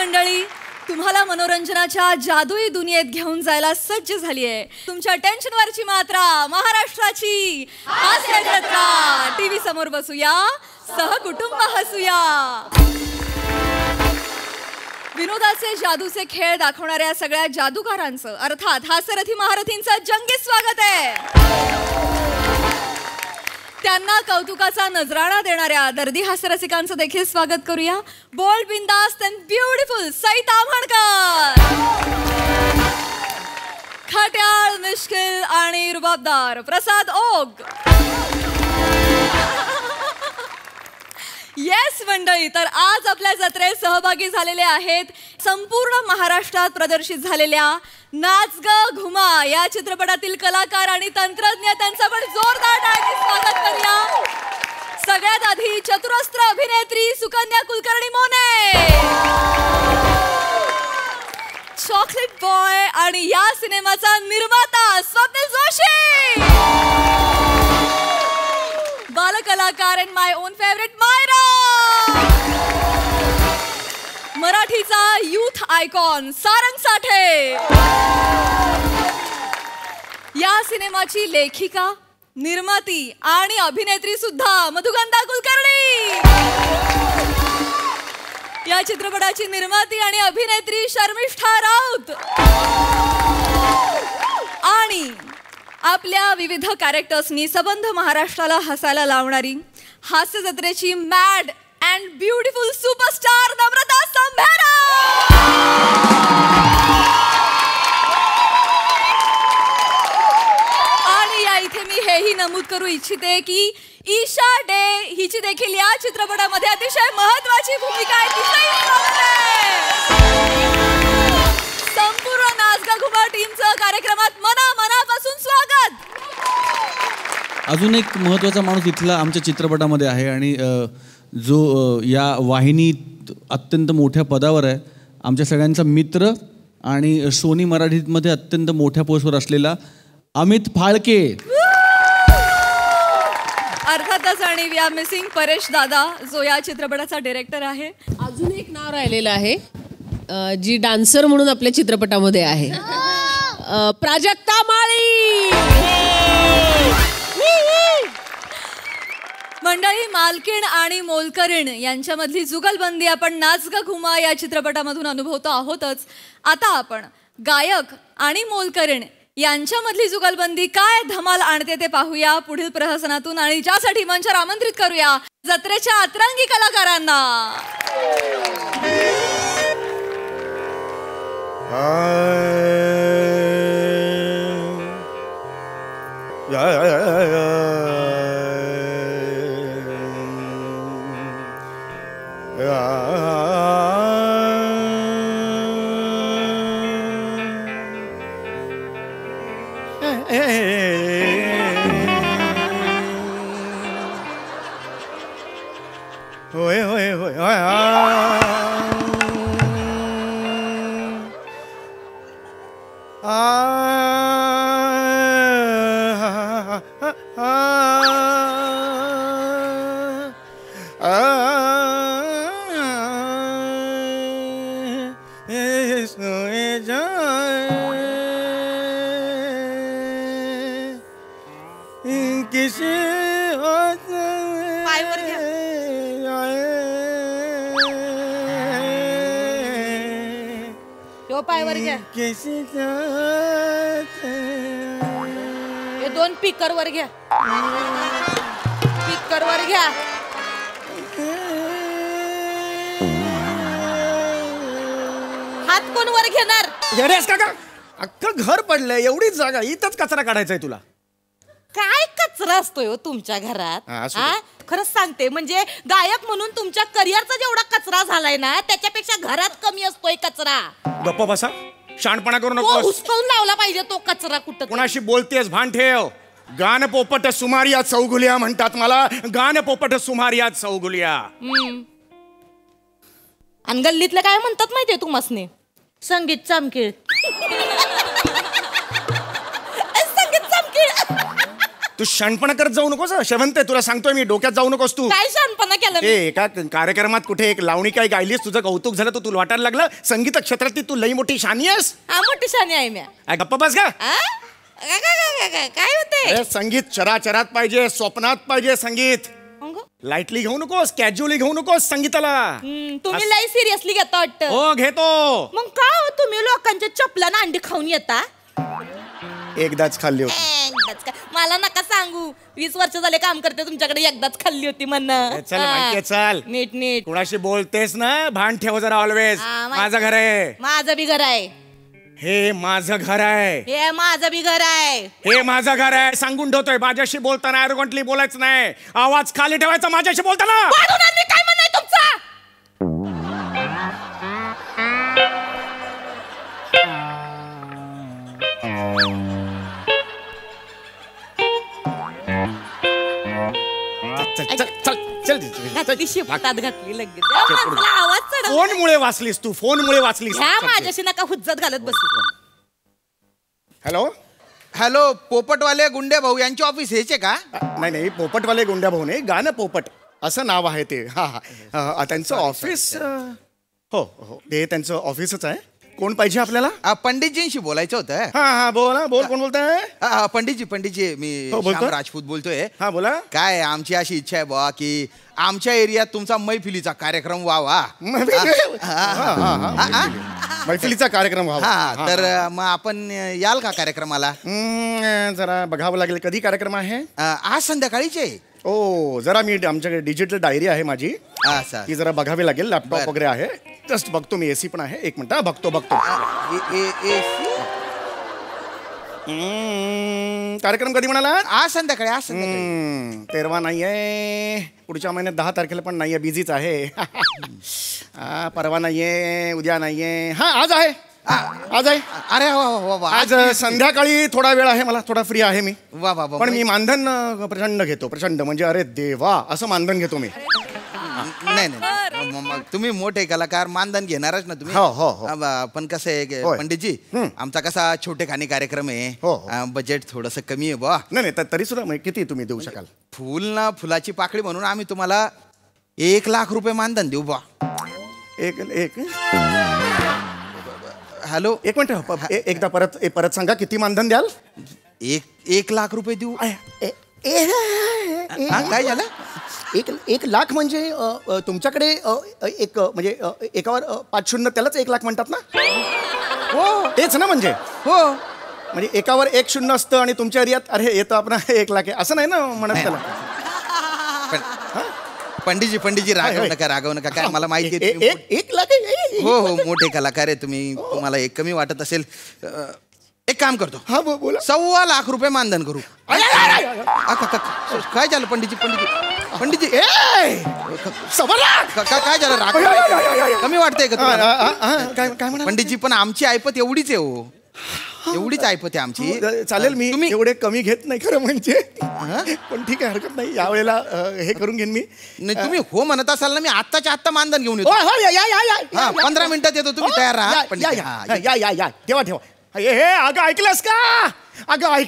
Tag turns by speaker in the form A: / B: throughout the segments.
A: मंडळी, तुम्हाला मनोरंजनाच्या जादुई दुनियेत घेऊन जायला सज्ज झाली आहे तुमच्या टेन्शनवरची मात्रा महाराष्ट्राची हास्य जत्रा. टीव्ही समोर बसूया, सहकुटुंब हसूया. विनोदाचे जादूचे खेळ दाखवणाऱ्या सगळ्या जादूगारांचं अर्थात हास्यरथी महारथींचं जंगी स्वागत आहे. त्यांना कौतुकाचा नजराणा देणाऱ्या दर्दी हास्यरसिकांचं देखील स्वागत करूया. बोल्ड, बिंदास्त अँड ब्युटिफुल सई ताम्हणकर. खट्याळ, मिश्किल आणि रुबाबदार प्रसाद ओग. येस मंडळी, तर आज आपल्या जत्रेत सहभागी झालेले आहेत संपूर्ण महाराष्ट्रात प्रदर्शित झालेल्या नाच ग घुमा या चित्रपटातील कलाकार आणि तंत्रज्ञ. त्यांचं पण जोरदार टाळ्यांनी स्वागत करूया. सगळ्यात आधी चतुरस्त्र अभिनेत्री सुकन्या कुलकर्णी मोने, चॉकलेट बॉय आणि या सिनेमाचा निर्माता स्वप्नील जोशी, बालकलाकार and my own favourite Myra, मराठीचा यूथ आयकॉन सारंग साठे, या सिनेमाची लेखिका, निर्माती आणि अभिनेत्री सुद्धा मधुगंधा कुलकर्णी, या चित्रपटाची निर्माती आणि अभिनेत्री शर्मिष्ठा राऊत, आणि आपल्या विविध कॅरेक्टर्सनी सबंध महाराष्ट्राला हसायला लावणारी हास्य जत्रेची मॅड अँड ब्युटिफुल सुपरस्टार नम्रता संभेरा. आणि या इथे मी हेही नमूद करू इच्छिते की ईशा डे हिची देखील या चित्रपटामध्ये अतिशय महत्त्वाची भूमिका आहे. संपूर्ण नाचगा घुमा टीमचं कार्यक्रमात मनापासून स्वागत.
B: अजून एक महत्त्वाचा माणूस इथला आमच्या चित्रपटामध्ये आहे आणि जो या वाहिनीत अत्यंत मोठ्या पदावर आहे, आमच्या सगळ्यांचा मित्र आणि सोनी मराठीमध्ये अत्यंत मोठ्या पोस्टवर असलेला अमित फाळके.
A: अर्थातच आणि वी आर मिसिंग परेश दादा, जो या चित्रपटाचा डायरेक्टर आहे.
C: अजून एक नाव राहिलेलं आहे जी डान्सर म्हणून आपल्या चित्रपटामध्ये आहे, प्राजक्ता माळी.
A: मंडळी, मालकीण आणि मोलकरीण यांच्यामधली जुगलबंदी आपण नाच ग घुमा या चित्रपटामधून अनुभवतो आहोतच. आता आपण गायक आणि मोलकरीण यांच्यामधली जुगलबंदी काय धमाल आणते ते पाहूया पुढील प्रहसनातून, आणि ज्यासाठी मंचावर आमंत्रित करूया जत्रेच्या अतरंगी कलाकारांना.
D: होय होय होय
C: पायवर घ्या, हे दोन पिकर वर घ्या, पिकर वर घ्या. हात कोण वर घेणार?
D: काका, अख्खं घर पडलंय, एवढीच जागा, इथंच कचरा काढायचा आहे तुला.
E: काय कचरा असतोय हो तुमच्या घरात?
D: असू दे.
E: खरंच सांगते, म्हणजे गायक म्हणून तुमच्या करिअरचा जेवढा कचरा झालाय ना, त्याच्यापेक्षा घरात कमी असतोय कचरा.
D: गप्पा बसा, शाणपणा करू
E: तो
D: नको.
E: हुसकवून लावला पाहिजे तो कचरा कुठं.
D: कोणाशी बोलतेस भान ठेव. गान पोपट सुमारिया चौगुलिया म्हणतात मला. गान पोपट सुमारिया चौगुलिया.
E: आणि गल्लीतलं काय म्हणतात माहितीये तुम्हासने? संगीत चामखीळ. संगीत चामखीळ.
D: तू शाणपणा करत जाऊ नकोस. शेवंत, तुला सांगतोय मी, डोक्यात जाऊ नकोस तू.
E: काय शहाणपणा केला मी.
D: एका कार्यक्रमात कुठे एक लावणी काय गायलीस, तुझं कौतुक झालं, तुला वाटायला लागलं संगीत क्षेत्रातली तू लई मोठी शानी आहेस.
E: हा मोठी शानी आहे मी.
D: गप्पा बस का.
E: काय होते
D: संगीत चराचरात पाहिजे, स्वप्नात पाहिजे संगीत. लाईटली घेऊ नकोस, कॅज्युअली घेऊ नकोस संगीताला.
E: तुम्ही लई सिरियसली घेता वाटतं.
D: हो घेतो.
E: मग का हो तुम्ही लोकांच्या चपलानं अंडी खाऊन येता.
D: एकदाच खाल्ली होती.
E: एकदाच का? मला नका सांगू, 20 वर्ष झाले काम करते तुमच्याकडे, एकदाच खाल्ली होती म्हणणं.
D: चल माहितीये, चल
E: नीट नीट.
D: कुणाशी बोलतेस ना, भान ठेव जरा ऑलवेज. माझं घर आहे.
E: माझं बी घर आहे.
D: हे माझं घर आहे.
E: हे माझं बी घर आहे.
D: हे माझं घर आहे सांगून ठेवतोय. माझ्याशी बोलताना ॲरोगंटली बोलायचं नाही, आवाज खाली ठेवायचा माझ्याशी बोलताना.
E: काय म्हणणं आहे तुमचं. घातली शिपतात घातली लगेच. माणसाला आवाज चढवला.
D: फोनमुळे वाचलीस तू, फोनमुळे वाचलीस.
E: ह्या माझ्याशी नका हुज्जत घालत बसू.
D: हॅलो
F: हॅलो, पोपटवाले गुंडे भाऊ यांची ऑफिस हेच आहे का?
D: नाही नाही, पोपटवाले गुंड्या भाऊ नाही, गाणं पोपट असं नाव आहे ते. हा हा त्यांचं ऑफिस. हो हो, ते त्यांचं ऑफिसच आहे. कोण पाहिजे आपल्याला?
F: पंडितजींशी बोलायचं होतं.
D: हा हा बोला, बोल. कोण बोलताय?
F: पंडितजी मी
D: हो, बोलतो.
F: श्याम राजपूत बोलतोय.
D: हा बोला.
F: काय आमची अशी इच्छा आहे बुवा की आमच्या एरियात तुमचा मैफिलीचा कार्यक्रम व्हावा.
D: मैफिलीचा कार्यक्रम व्हावा.
F: हा तर मग आपण याल का कार्यक्रमाला?
D: जरा बघावं लागेल. कधी कार्यक्रम आहे?
F: आज संध्याकाळीचे.
D: ओ जरा मी आमच्याकडे डिजिटल डायरी आहे माझी, ती जरा बघावी लागेल. लॅपटॉप वगैरे आहे. जस्ट बघतो मी. एसी पण आहे. एक मिनिट बघतो. कार्यक्रम कधी म्हणाला?
F: आज संध्याकाळी. आज संध्याकाळी.
D: 13 नाहीये, पुढच्या महिन्यात 10 तारखेला पण नाहीये, बिझीच आहे. परवा नाहीये, उद्या नाहीये. हा आज आहे. आज आहे.
F: अरे वा वा.
D: आज संध्याकाळी थोडा वेळ आहे मला, थोडा फ्री आहे मी.
F: वा वा.
D: पण मी मानधन प्रचंड घेतो. प्रचंड म्हणजे अरे देवा असं मानधन घेतो मी.
F: नाही नाही, तुम्ही मोठे कलाकार, मानधन घेणारच ना तुम्ही.
D: हो हो हो.
F: पण कसं आहे पंडितजी, आमचा कसा छोटे खाणी कार्यक्रम
D: हो,
F: आहे, बजेट थोडस कमी आहे बा.
D: नाही नाही, तरी सुद्धा किती तुम्ही देऊ शकाल?
F: फुलाची पाकळी म्हणून आम्ही तुम्हाला 1 लाख रुपये मानधन देऊ बा.
D: एक
F: हॅलो,
D: एक मिनिट. एकदा परत सांगा, किती मानधन द्याल?
F: 1 लाख रुपये देऊ. काय झालं?
D: 1 लाख म्हणजे तुमच्याकडे एक म्हणजे एकावर 5 शून्य, त्यालाच 1 लाख म्हणतात ना?
F: हो
D: तेच ना म्हणजे?
F: हो.
D: म्हणजे एकावर 1 शून्य असतं आणि तुमच्या एरियात अरे येतं आपण 1 लाख आहे असं नाही ना म्हणत त्याला?
F: पंडितजी रागव नका. काय मला माहिती आहे
D: 1 लाख आहे.
F: हो हो, मोठे कलाकार आहे तुम्ही, तुम्हाला एक कमी वाटत असेल. एक काम करतो.
D: हा बोला.
F: 1.25 लाख रुपये मानधन करू. काय झालं पंडितजी? काय झालं? राग कमी वाटतंय का तुम्हाला?
D: काय म्हणा
F: पंडितजी, पण आमची ऐपत एवढीच आहे हो, एवढीच ऐपत आहे आमची.
D: चालेल, मी
F: तुम्ही
D: एवढे कमी घेत नाही खरं म्हणजे, पण ठीक आहे, हरकत नाही. यावेळेला हे करून घेईन मी.
F: नाही, तुम्ही हो म्हणत असाल ना, मी आत्ताच्या आत्ता मानधन घेऊन येतो. 15 मिनिटात येतो, तुम्ही तयार राहा.
D: या ठेवा. हे अगं ऐकलंस का?
E: काय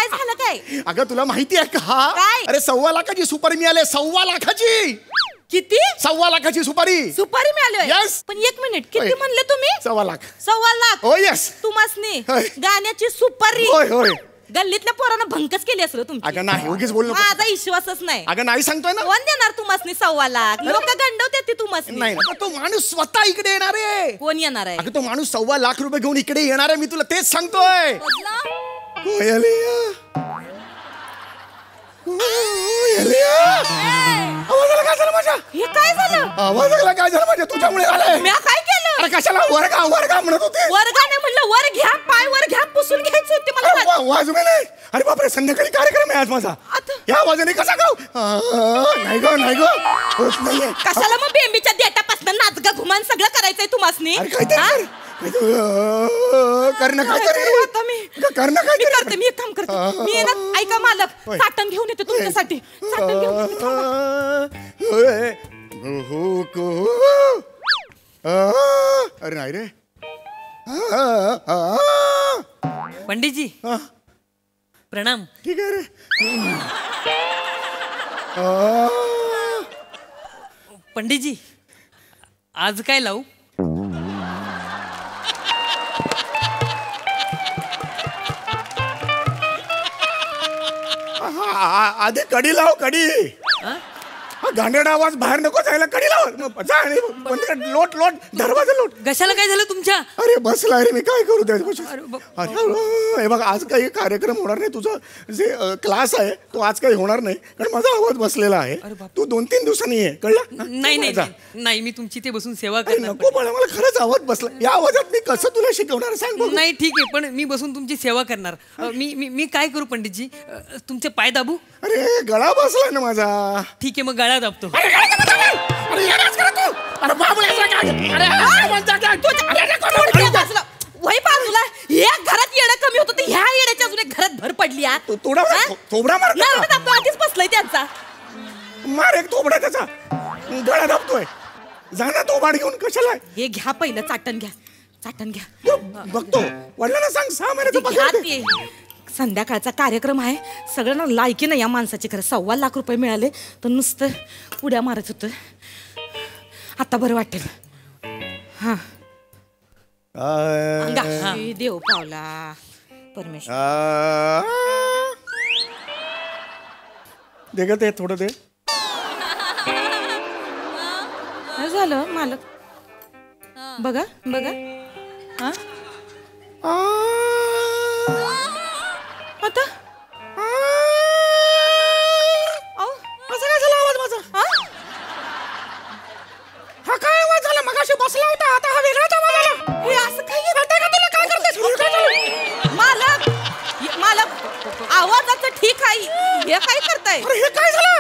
E: झालं काय?
D: अगं तुला माहिती आहे का?
E: काय?
D: अरे 1.25 लाखाची सुपारी मिळाली. 1.25 लाखाची.
E: किती?
D: 1.25 लाखाची सुपारी
E: मिळाली.
D: Yes.
E: पण 1 मिनिट, किती म्हणले तुम्ही?
D: 1.25 लाख.
E: 1.25 लाख.
D: हो यस.
E: तुम्हासनी
D: होय.
E: गाण्याची सुपारी.
D: होय.
E: गल्लीतल्या पोरांना भंकच केली असेल तुमची.
D: अगं नाही, उगीच बोललो.
E: माझा विश्वासच नाही.
D: अगं नाही सांगतोय ना.
E: कोण देणार तुम्हासनी 1.25 लाख? लोक गंडवते ती तुम्हासनी.
D: नाही ना, तो माणूस स्वतः इकडे येणार आहे.
E: कोण येणार आहे?
D: अगं तो माणूस 1.25 लाख रुपये घेऊन इकडे येणार आहे. मी तुला तेच सांगतोय. आवाजाला काय झालं माझ्या?
E: हे काय झालं?
D: आवाजाला काय झालं माझ्या? तुझ्यामुळे झालंय.
E: मी काय केलं?
D: अरे कशाला वर्गा म्हणत होते?
E: वर्गाने म्हणलं वर घ्या, पाय वर घ्या, पुसून घ्यायचं होते मला.
D: वाजवे नाही. अरे बापरे, संध्याकाळी कार्यक्रम आहे आज माझा. या आवाजाने कसा गाव? नाही ग होत नाहीये.
E: कशाला मग बेंबीच्या देटापासून नाच गा घुमान सगळं करायचंय तुम्हासनी?
D: अरे काय ते करणं काय
E: आता मी
D: करणं काय
E: करते. मी एक काम करते. मी ना, ऐका मालक, साठण घेऊन येते तुमच्यासाठी. साठण घेऊन येते.
D: अरे नाही रे.
E: पंडितजी,
G: प्रणाम.
D: ठीक आहे रे.
G: पंडितजी आज काय लावू?
D: आधी कडी लाव, कडी. हा घाणेरडा आवाज बाहेर नको जायला, कडी लाव. जा आणि बंद कर. लोट लोट दरवाजा लोट.
G: कशाला काय झालं तुमच्या?
D: अरे बसला रे, मी काय करू हे बघ, आज काही कार्यक्रम होणार नाही. तुझं जे क्लास आहे तो आज काही होणार नाही, कारण माझा आवाज बसलेला आहे. तू 2-3 दिवसांनी ये, कळलं?
G: नाही नाही, मी तुमची ते बसून सेवा
D: अरे
G: करणार.
D: नको बाळा, मला खरंच आवाज बसला. या आवाजात मी कसं तुला शिकवणार सांग बघू.
G: नाही ठीक आहे, पण मी बसून तुमची सेवा करणार. मी काय करू पंडितजी? तुमचे पाय दाबू?
D: अरे गळा बसलाय ना माझा.
G: ठीक आहे, मग गळा दाबतो.
E: वही बाजूला. एक घरात येणं कमी होतं ते ह्या येण्याच्या अजून एक घरात भर पडली.
D: थोबडा मार.
E: आधीच बसलाय त्यांचा.
D: मार एक थोबडा त्याचा. गळा दाबतोय. जाना थोबाड घेऊन. कशाला?
E: हे घ्या पहिलं, चाटण घ्या.
D: बघतो. वडिलांना सांग 6 महिन्याचं
E: घ्या
D: पगार दे.
E: ते. संध्याकाळचा कार्यक्रम आहे. सगळ्यांना लायकी नाही या माणसाची. खरं 1.25 लाख रुपये मिळाले तर नुसतं उड्या मारत होतं. आता बरं वाटेल. हा देव पावला परमेश्वर.
D: दे ग ते थोडं दे.
E: झालं मालक. बघा हा आता
D: असं काय झालं आवाज माझा? हा काय आवाज झाला? मगाशी बसला होता, आता हा वेगळाच आवाज आला.
E: हे असं काही
D: कळतंय का तुला? काय करतेस?
E: मालक आवाजाचं ठीक आहे. हे काय करताय?
D: अरे हे काय झालं?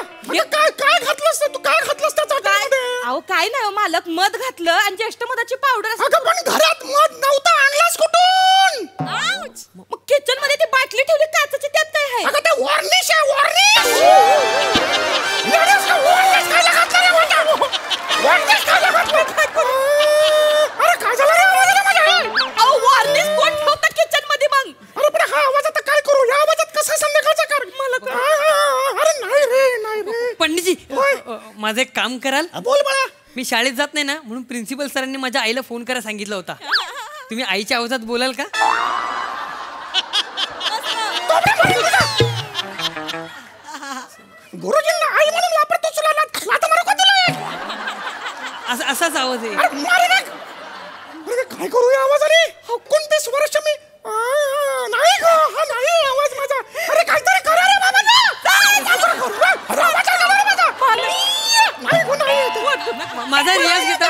D: काय घातलंस तू? काय घातलंस त्या चाटणीमध्ये?
E: अहो काय नाही हो मालक, मध घातलं आणि ज्येष्ठ मधाची पावडर.
D: अगं पण घरात मध नव्हता, आणलास कुठून?
E: मग किचन मध्ये ती बाटली ठेवली काचेची, त्यात काय आहे?
D: अगं ते वॉर्निश आहे, वॉर्निश. वॉर्निश काय घातलं रे माझ्या? वॉर्निश काय घातलं? अरे काय झालं रे आवाजाला माझ्या?
E: अहो वॉर्निश कोण ठेवतं किचन मध्ये मग?
D: अरे पण हा आवाज आता काय करू? या आवाजात कसं संध्याकाळचा कर? अरे नाही रे.
G: पंडितजी माझं एक काम कराल?
D: बोल बाळा.
G: मी शाळेत जात नाही ना, म्हणून प्रिन्सिपल सरांनी माझ्या आईला फोन करायला सांगितलं होता. तुम्ही आईच्या आवाजात बोलाल का?
D: गुरुजींना आई म्हणून वापरतो तुला. आता मारू का तुला?
G: असाच आवाज आहे.
D: अरे काय करू या आवाजाने? कोणते वर्ष मी नाही ग, हा नाही आवाज माझा. अरे काहीतरी करा रे बाबा.
G: माझा रियाज घेता.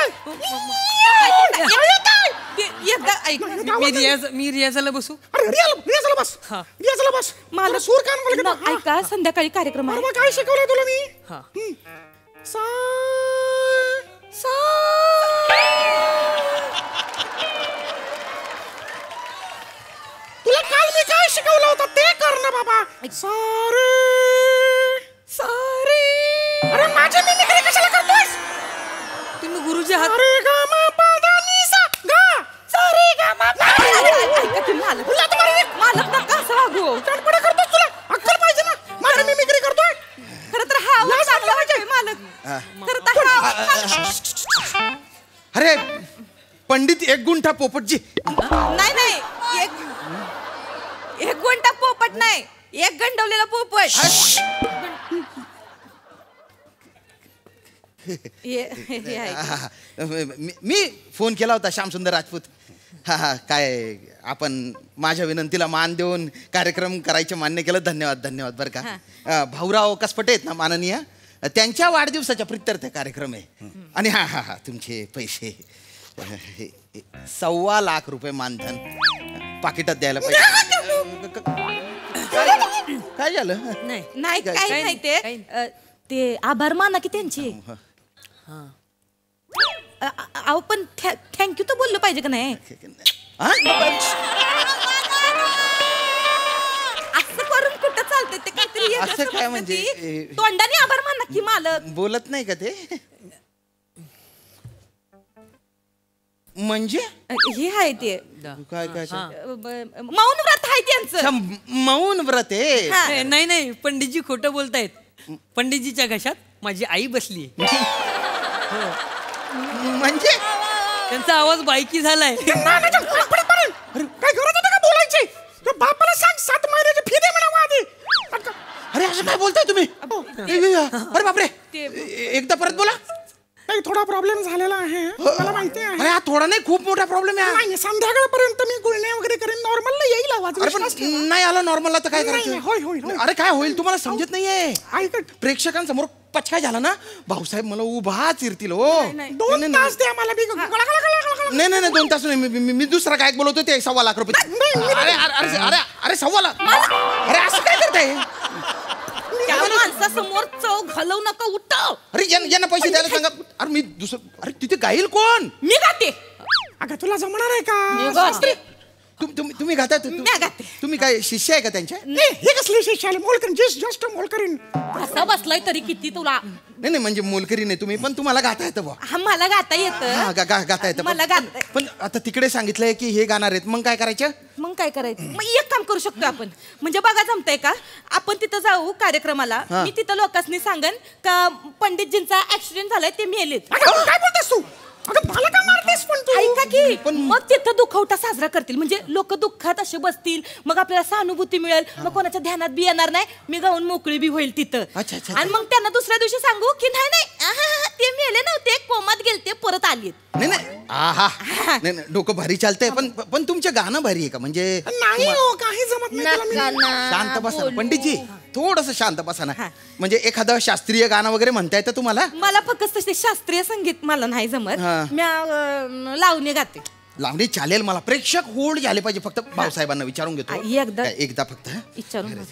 G: मी रियाजाला बसू.
D: रियाजाला बस. रियाजाला बस.
E: मला
D: सूर कान
E: ऐका, संध्याकाळी कार्यक्रम आहे.
D: काय शिकवलंय तुला मी? तुला काल मी काय शिकवलं होतं ते कर ना बाबा. सारे अरे माझे मी निघाले कशाला करतोयस?
G: तुम्ही गुरुजी हात.
D: अरे गा मा पा दा नी सा गा. सारे गा मा पा.
E: ऐका तुम्ही मालक नका असं वागू.
D: चटपटा करतोस, तुला अक्कल पाहिजे ना. माझी मिमिक्री करतोय.
E: खरं तर हा आवाज चांगला वाटतोय मालक. खरं तर हा आवाज.
F: अरे पंडित एक गुंठा पोपटजी.
E: नाही एक गुंठा पोपट नाही, एक गंडवलेला पोपट.
F: मी फोन केला होता श्यामसुंदर राजपूत. हा काय आपण माझ्या विनंतीला मान देऊन कार्यक्रम करायचे मान्य केलं. धन्यवाद बरं का. भाऊराव कसपटे आहेत ना माननीय, त्यांच्या वाढदिवसाच्या प्रित्यर्थ कार्यक्रम आहे. आणि हा तुमचे पैसे 1.25 लाख रुपये मानधन पाकिटात द्यायला पाहिजे. काय झालं?
E: नाही काही नाही. ते आभार माना की त्यांची. अहो पण थँक्यू तर बोललं पाहिजे का नाही? असं करून कुठं चालतंय? ते काहीतरी
F: असं काय म्हणजे?
E: तोंडाने आभार माना की मालक.
F: बोलत नाही का ते? म्हणजे
E: हे आहे ते
F: काय काय
E: मौन व्रत आहे त्यांचं.
F: अच्छा, मौन व्रत आहे.
E: हा.
G: नाही नाही पंडितजी खोटं बोलतायत. पंडितजीच्या घशात माझी आई बसली.
F: म्हणजे
G: त्यांचा आवाज बायकी झालाय.
D: अरे काय गरज होती का बोलायची? त्या बापाला सांग 7 महिन्याची फी दे म्हणावं आधी.
F: अरे असं काय बोलताय तुम्ही? अरे बापरे, एकदा परत बोला.
D: नाही, थोडा प्रॉब्लेम झालेला आहे मला माहिती आहे.
F: अरे हा थोडा नाही, खूप मोठा प्रॉब्लेम आहे.
D: नाही, संध्याकाळपर्यंत मी गुळण्या वगैरे करेन, नॉर्मलला येईल आवाज.
F: अरे पण नाही आला नॉर्मलला तर काय
D: नाही,
F: करायचं?
D: होय, होय, होय.
F: अरे काय होईल तुम्हाला समजत नाहीये.
D: ऐकत
F: प्रेक्षकांसमोर पचकाय झाला ना, भाऊसाहेब मला उभा चिरतील हो.
D: 2 तास द्या मला.
F: नाही नाही नाही 2 तास नाही, मी दुसरा काय बोलवतो ते 1.25 लाख रुपये. अरे अरे अरे अरे 1.25 लाख. अरे असं काय करताय?
E: त्या माणसासमोर चव घालवू नका, उठ.
F: अरे यांना पैसे द्यायला सांगा. अरे मी दुसरं, अरे तिथे गाईल कोण?
E: मी गाते.
D: अगं तुला जमणार आहे
E: मी
D: का?
E: गाते.
F: तुम्ही गाता?
E: मी गाते.
F: तुम्ही काय शिष्य आहे का त्यांच्या?
D: हे कसले शिष्याले मोलकरीन, जस्ट मोलकरीन.
E: कसा बसलाय तरी किती तुला?
F: नाही नाही म्हणजे मोलकरी नाही तुम्ही, पण तुम्हाला गाता येतं बुवा.
E: हा, मला गाता येतं.
F: हा गाता येतं.
E: मला गाता.
F: पण आता तिकडे सांगितलंय की हे गाणार आहेत, मग काय करायचं?
E: मग काय करायचं? मग एक काम करू शकतो आपण. म्हणजे बघा जमतंय का, आपण तिथं जाऊ कार्यक्रमाला. मी तिथं लोकांनी सांगन का पंडितजींचा ऍक्सिडेंट झालाय, ते मेलेत.
D: अगं काय बोलतेस तू? अगं मला का मारतेस पण तू?
E: ऐका की, पण मग तिथं दुखवटा साजरा करतील. म्हणजे लोक दुःखात असे बसतील, मग आपल्याला सहानुभूती मिळेल, मग कोणाच्या ध्यानात बी येणार नाही, मी गाऊन मोकळी बी होईल तिथं.
F: अच्छा, अच्छा.
E: आणि मग त्यांना दुसऱ्या दिवशी सांगू की नाही नाही, ते मेले नव्हते, कोमात गेलते, परत आले.
F: नाही नाही आहा नाही नाही डोकं भारी चालतंय, पण तुमचं गाणं भारी आहे का? म्हणजे
D: नाही हो, काही जमत नाही त्याला मी.
F: शांत बसा ना पंडितजी, थोडस शांत बसा ना. म्हणजे एखादं शास्त्रीय गाणं वगैरे म्हणता येतं तुम्हाला?
E: मला फक्त तसे शास्त्रीय संगीत मला नाही जमत. मी लावणी गाते.
F: लावणी चालेल मला. प्रेक्षक होल्ड झाले पाहिजे. फक्त भाऊसाहेबांना विचारून घेतो एकदा फक्त.
E: विचारून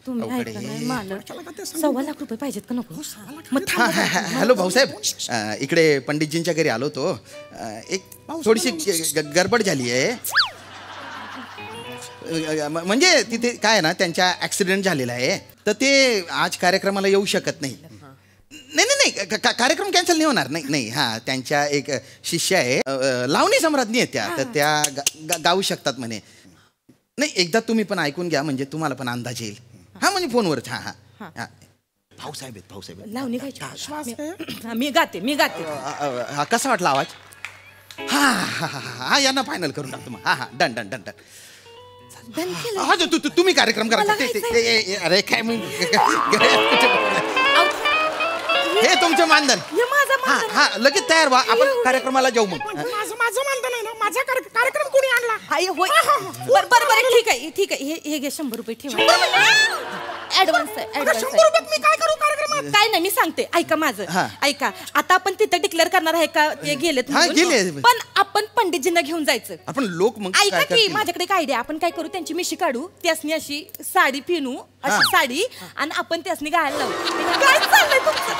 E: तुम्ही
F: अवघड
E: ऐका
F: आहे.
E: नाही, मला 1.25 लाख रुपये पाहिजेत का नको? मग
F: हॅलो भाऊसाहेब, इकडे पंडितजींच्या घरी आलो तो. एक थोडीशी गडबड झाली आहे. म्हणजे तिथे काय आहे ना, त्यांच्या ऍक्सिडेंट झालेला आहे, तर ते आज कार्यक्रमाला येऊ शकत नाही. नाही नाही नाही कार्यक्रम कॅन्सल नाही होणार. नाही नाही हा, त्यांच्या एक शिष्य आहे, लावणी सम्राज्ञी आहेत त्या, तर त्या गाऊ शकतात म्हणे. नाही एकदा तुम्ही पण ऐकून घ्या, म्हणजे तुम्हाला पण अंदाज येईल. हा म्हणजे फोनवरच. हा हा हा भाऊसाहेब आहेत, भाऊसाहेब आहेत.
E: लावणी गायची. मी गाते.
F: हा कसा वाटला आवाज? हा हा हा हा यांना फायनल करून टाकतो मग. हा डन डन डन डन. हा तुम्ही कार्यक्रम करा. अरे काय हे तुमचं मानधन. हा लगेच तयार व्हा, आपण कार्यक्रमाला जाऊ. मग
D: माझं मानधन आहे ना, माझा कार्यक्रम कोणी आणला?
E: बरं ठीक आहे हे घे 100 रुपये ठेवा. ऍडव्हान्स
D: 100 रुपयात मी काय करू कार्यक्रमात?
E: काय नाही, मी सांगते, ऐका माझं. ऐका, आता आपण तिथं डिक्लेअर करणार आहे का ते गेलेत म्हणून?
F: गेले.
E: पण आपण पंडितजींना घेऊन जायचं.
F: आपण लोक मग
E: ऐका की, माझ्याकडे एक आयडिया. आपण काय करू, त्यांची मिशी काढू, त्यासनी अशी साडी पिनू, अशी साडी, आणि आपण त्यासनी गायला लावू. काय चाललंय तुमचं?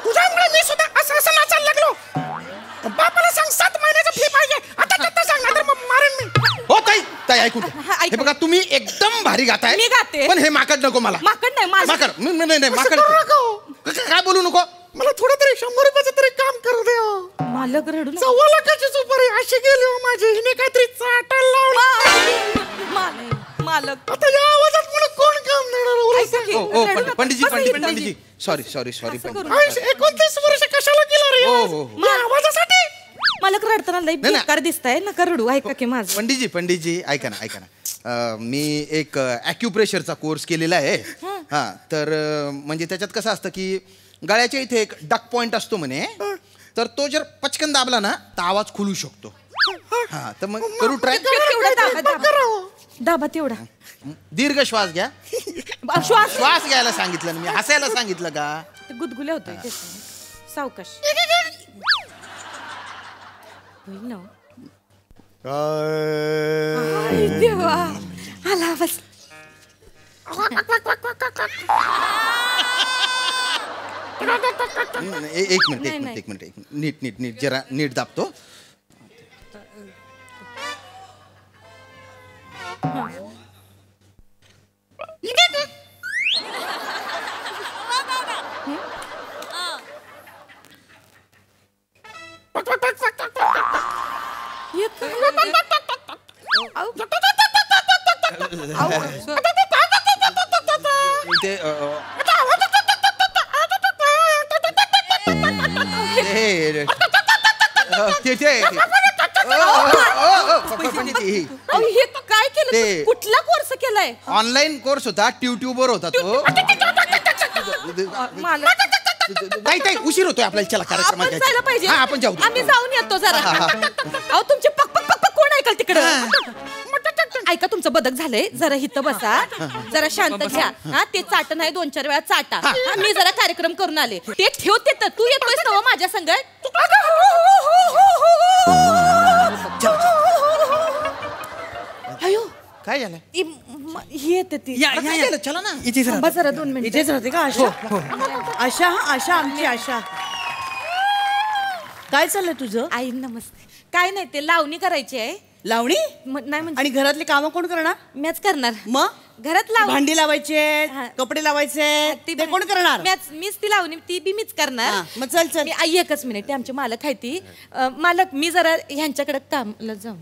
D: तुझ्यामुळे मी सुद्धा असं नाचायला लागलो. बापाला सांग 7 महिन्याची फी पाहिजे. आता सांग, नाहीतर मग मारेन मी.
F: हो ताई ऐकून हे बघा, तुम्ही एकदम भारी गाताय.
E: मी गाते.
F: पण हे माकड नको मला.
E: माकड नाही, माझं.
F: माकड नाही माकड
D: करू नको.
F: काय बोलू नको.
D: मला थोडं तरी 100 रुपयाचं तरी काम करू दे.
E: मालक रडू नका.
D: 1.25 लाखाची सुपारी अशी गेली हो माझी. हिने काहीतरी चाटायला लावलं.
E: मालक
D: आता या आवाजात मला कोण काम देणार?
F: पंडितजी सॉरी
D: 29 वर्ष कशाला केलं रे? या आवाजासाठी?
E: मालक रडताना लई बेकार दिसताय, नका रडू. ऐका की माझं.
F: पंडितजी ऐका ना. मी एक ॲक्युप्रेशरचा कोर्स केलेला आहे. हा तर म्हणजे त्याच्यात कसं असतं की गळ्याच्या इथे एक डक पॉइंट असतो म्हणे, तर तो जर पचकन दाबला ना तर आवाज खुलू शकतो. हा तर मग करू ट्राय.
E: दाबा तेवढा.
F: दीर्घ श्वास घ्या. श्वास घ्यायला सांगितलं ना मी, हसायला सांगितलं का?
E: गुदगुल्या होतोय सावकाश. होईल ना. देवा, आला आवाज.
F: एक मिनिट नीट जरा नीट दाबतो. ते
E: हे काय केलं? कुठला कोर्स केलाय?
F: ऑनलाईन कोर्स होता, ट्यूबवर होता तो. ताई उशीर होतोय आपल्याला, चला कार्यक्रमात
E: जायला पाहिजे.
F: आपण जाऊ.
E: आम्ही जाऊन येतो जरा. अहो तुमचे पक पक पक पक कोण ऐकल तिकडे? ऐका तुमचं बदक झालंय, जरा इथं बसा, जरा शांत घ्या. हा ते चाट नाही 2-4 वेळा चाटा. मी जरा कार्यक्रम करून आले. ते ठेवते तर तू येतोयस ना माझ्या संग? अयो
F: काय झालं?
E: ही येते ती.
F: चला ना.
E: थांबा जरा 2 मिनिट.
H: इथेच राहते का आशा? आशा आशा आमची आशा. काय चाललंय तुझं?
E: आई नमस्ते. काय नाही ते लावणी करायची आहे.
H: लावणी?
E: नाही म्हणजे
H: आणि घरातली कामं कोण करणार?
E: मीच करणार.
H: मग
E: घरात लावणी,
H: भांडी लावायचे, कपडे लावायचे, ते कोण करणार?
E: मीच ती लावणी ती बी मीच करणार.
H: मग चल चल.
E: मी आई एकच मिनिट, ते आमचे मालक आहे ती. मालक मी जरा ह्यांच्याकडे कामला जाऊन.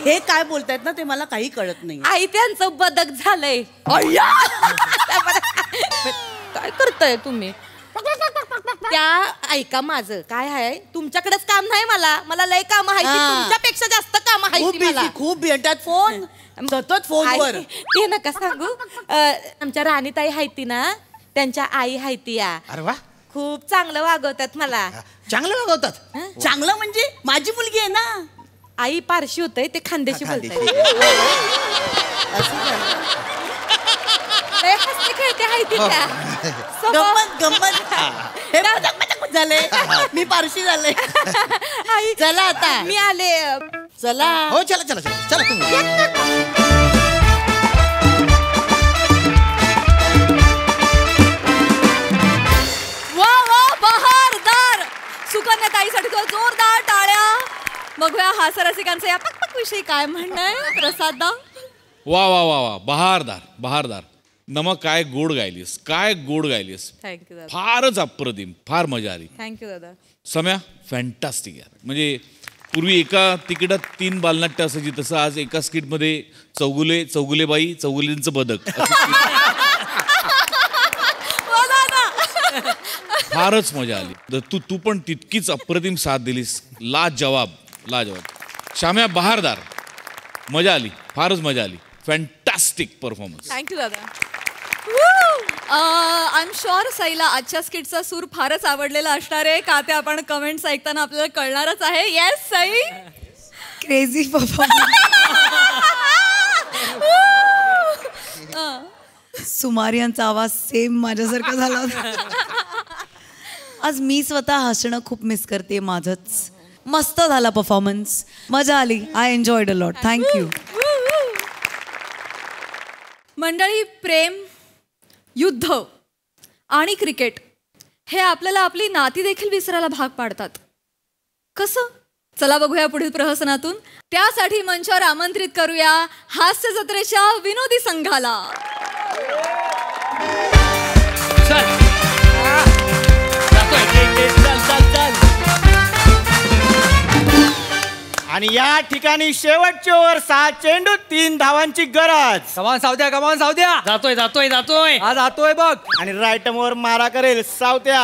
H: हे काय बोलतायत ना ते मला काही कळत नाही.
E: आई त्यांचं बदक झालंय. काय करताय तुम्ही? त्या ऐका माझं काय आहे, तुमच्याकडेच काम नाही मला लय काम आहे. तुमच्यापेक्षा जास्त काम आहे मला.
H: खूप भेटतात फोन सतत फोनवर.
E: ते नका सांगू. आमच्या राणीताई आहे ती ना, त्यांच्या आई आहे ती या.
F: अरे वा,
E: खूप चांगलं वागवतात मला.
F: चांगलं वागवतात.
H: चांगलं म्हणजे माझी मुलगी आहे ना.
E: आई पारशी होतय, ते खानदेशी बोलताय. खेळते आहे ती त्या.
H: गंमत गंमत. हे मजाक झाले. मी पारशी झाले. चला आता
E: मी आले.
H: चला.
F: हो चला चला चला चला तुम्ही.
A: वा वा बहारदार. सुकन्या ताईसाठी जोरदार टाळ्या. बघूया हास्यरसिकांचं या पकपक विषयी काय म्हणणं आहे. प्रसाद
I: वा वा वा वा बहारदार बहारदार. नमक काय गोड गायलीस, काय गोड गायलीस.
E: थँक्यू दादा.
I: फारच अप्रतिम, फार मजा आली.
E: थँक्यू दादा.
I: सम्या फॅन्टास्टिक यार. म्हणजे पूर्वी एका तिकिटात 3 बालनाट्य असायची, तसं आज एका स्किटमध्ये चौगुलेबाई चौगुलेंचं बदक. फारच मजा आली. तू पण तितकीच अप्रतिम साथ दिलीस. लाजवाब लाजवाब. श्याम्या बहारदार. मजा आली, फारच मजा आली. Fantastic performance.
E: थँक्यू दादा.
A: आय एम शुअर सईला आजच्या स्किटचा सूर फारच आवडलेला असणार आहे. का ते आपण कमेंट्स ऐकताना आपल्याला कळणारच आहे. येस सई.
J: Crazy performance. सुमार यांचा आवाज सेम माझ्यासारखा झाला होता. आज मी स्वतः हसणं खूप मिस करते. माझंच मस्त झाला परफॉर्मन्स. मजा आली. I enjoyed a lot. Thank you.
A: मंडळी, प्रेम, युद्ध आणि क्रिकेट हे आपल्याला आपली नाती देखील विसरायला भाग पाडतात. कसं? चला बघूया पुढील प्रहसनातून. त्यासाठी मंचावर आमंत्रित करूया हास्य जत्रेच्या विनोदी संघाला.
K: आणि या ठिकाणी शेवटचे ओव्हर 6 चेंडू 3 धावांची गरज.
G: कमान सावत्या, कमान सावत्या. जातोय जातोय जातोय. हा जातोय बघ.
K: आणि राईट वर मारा करेल सावत्या.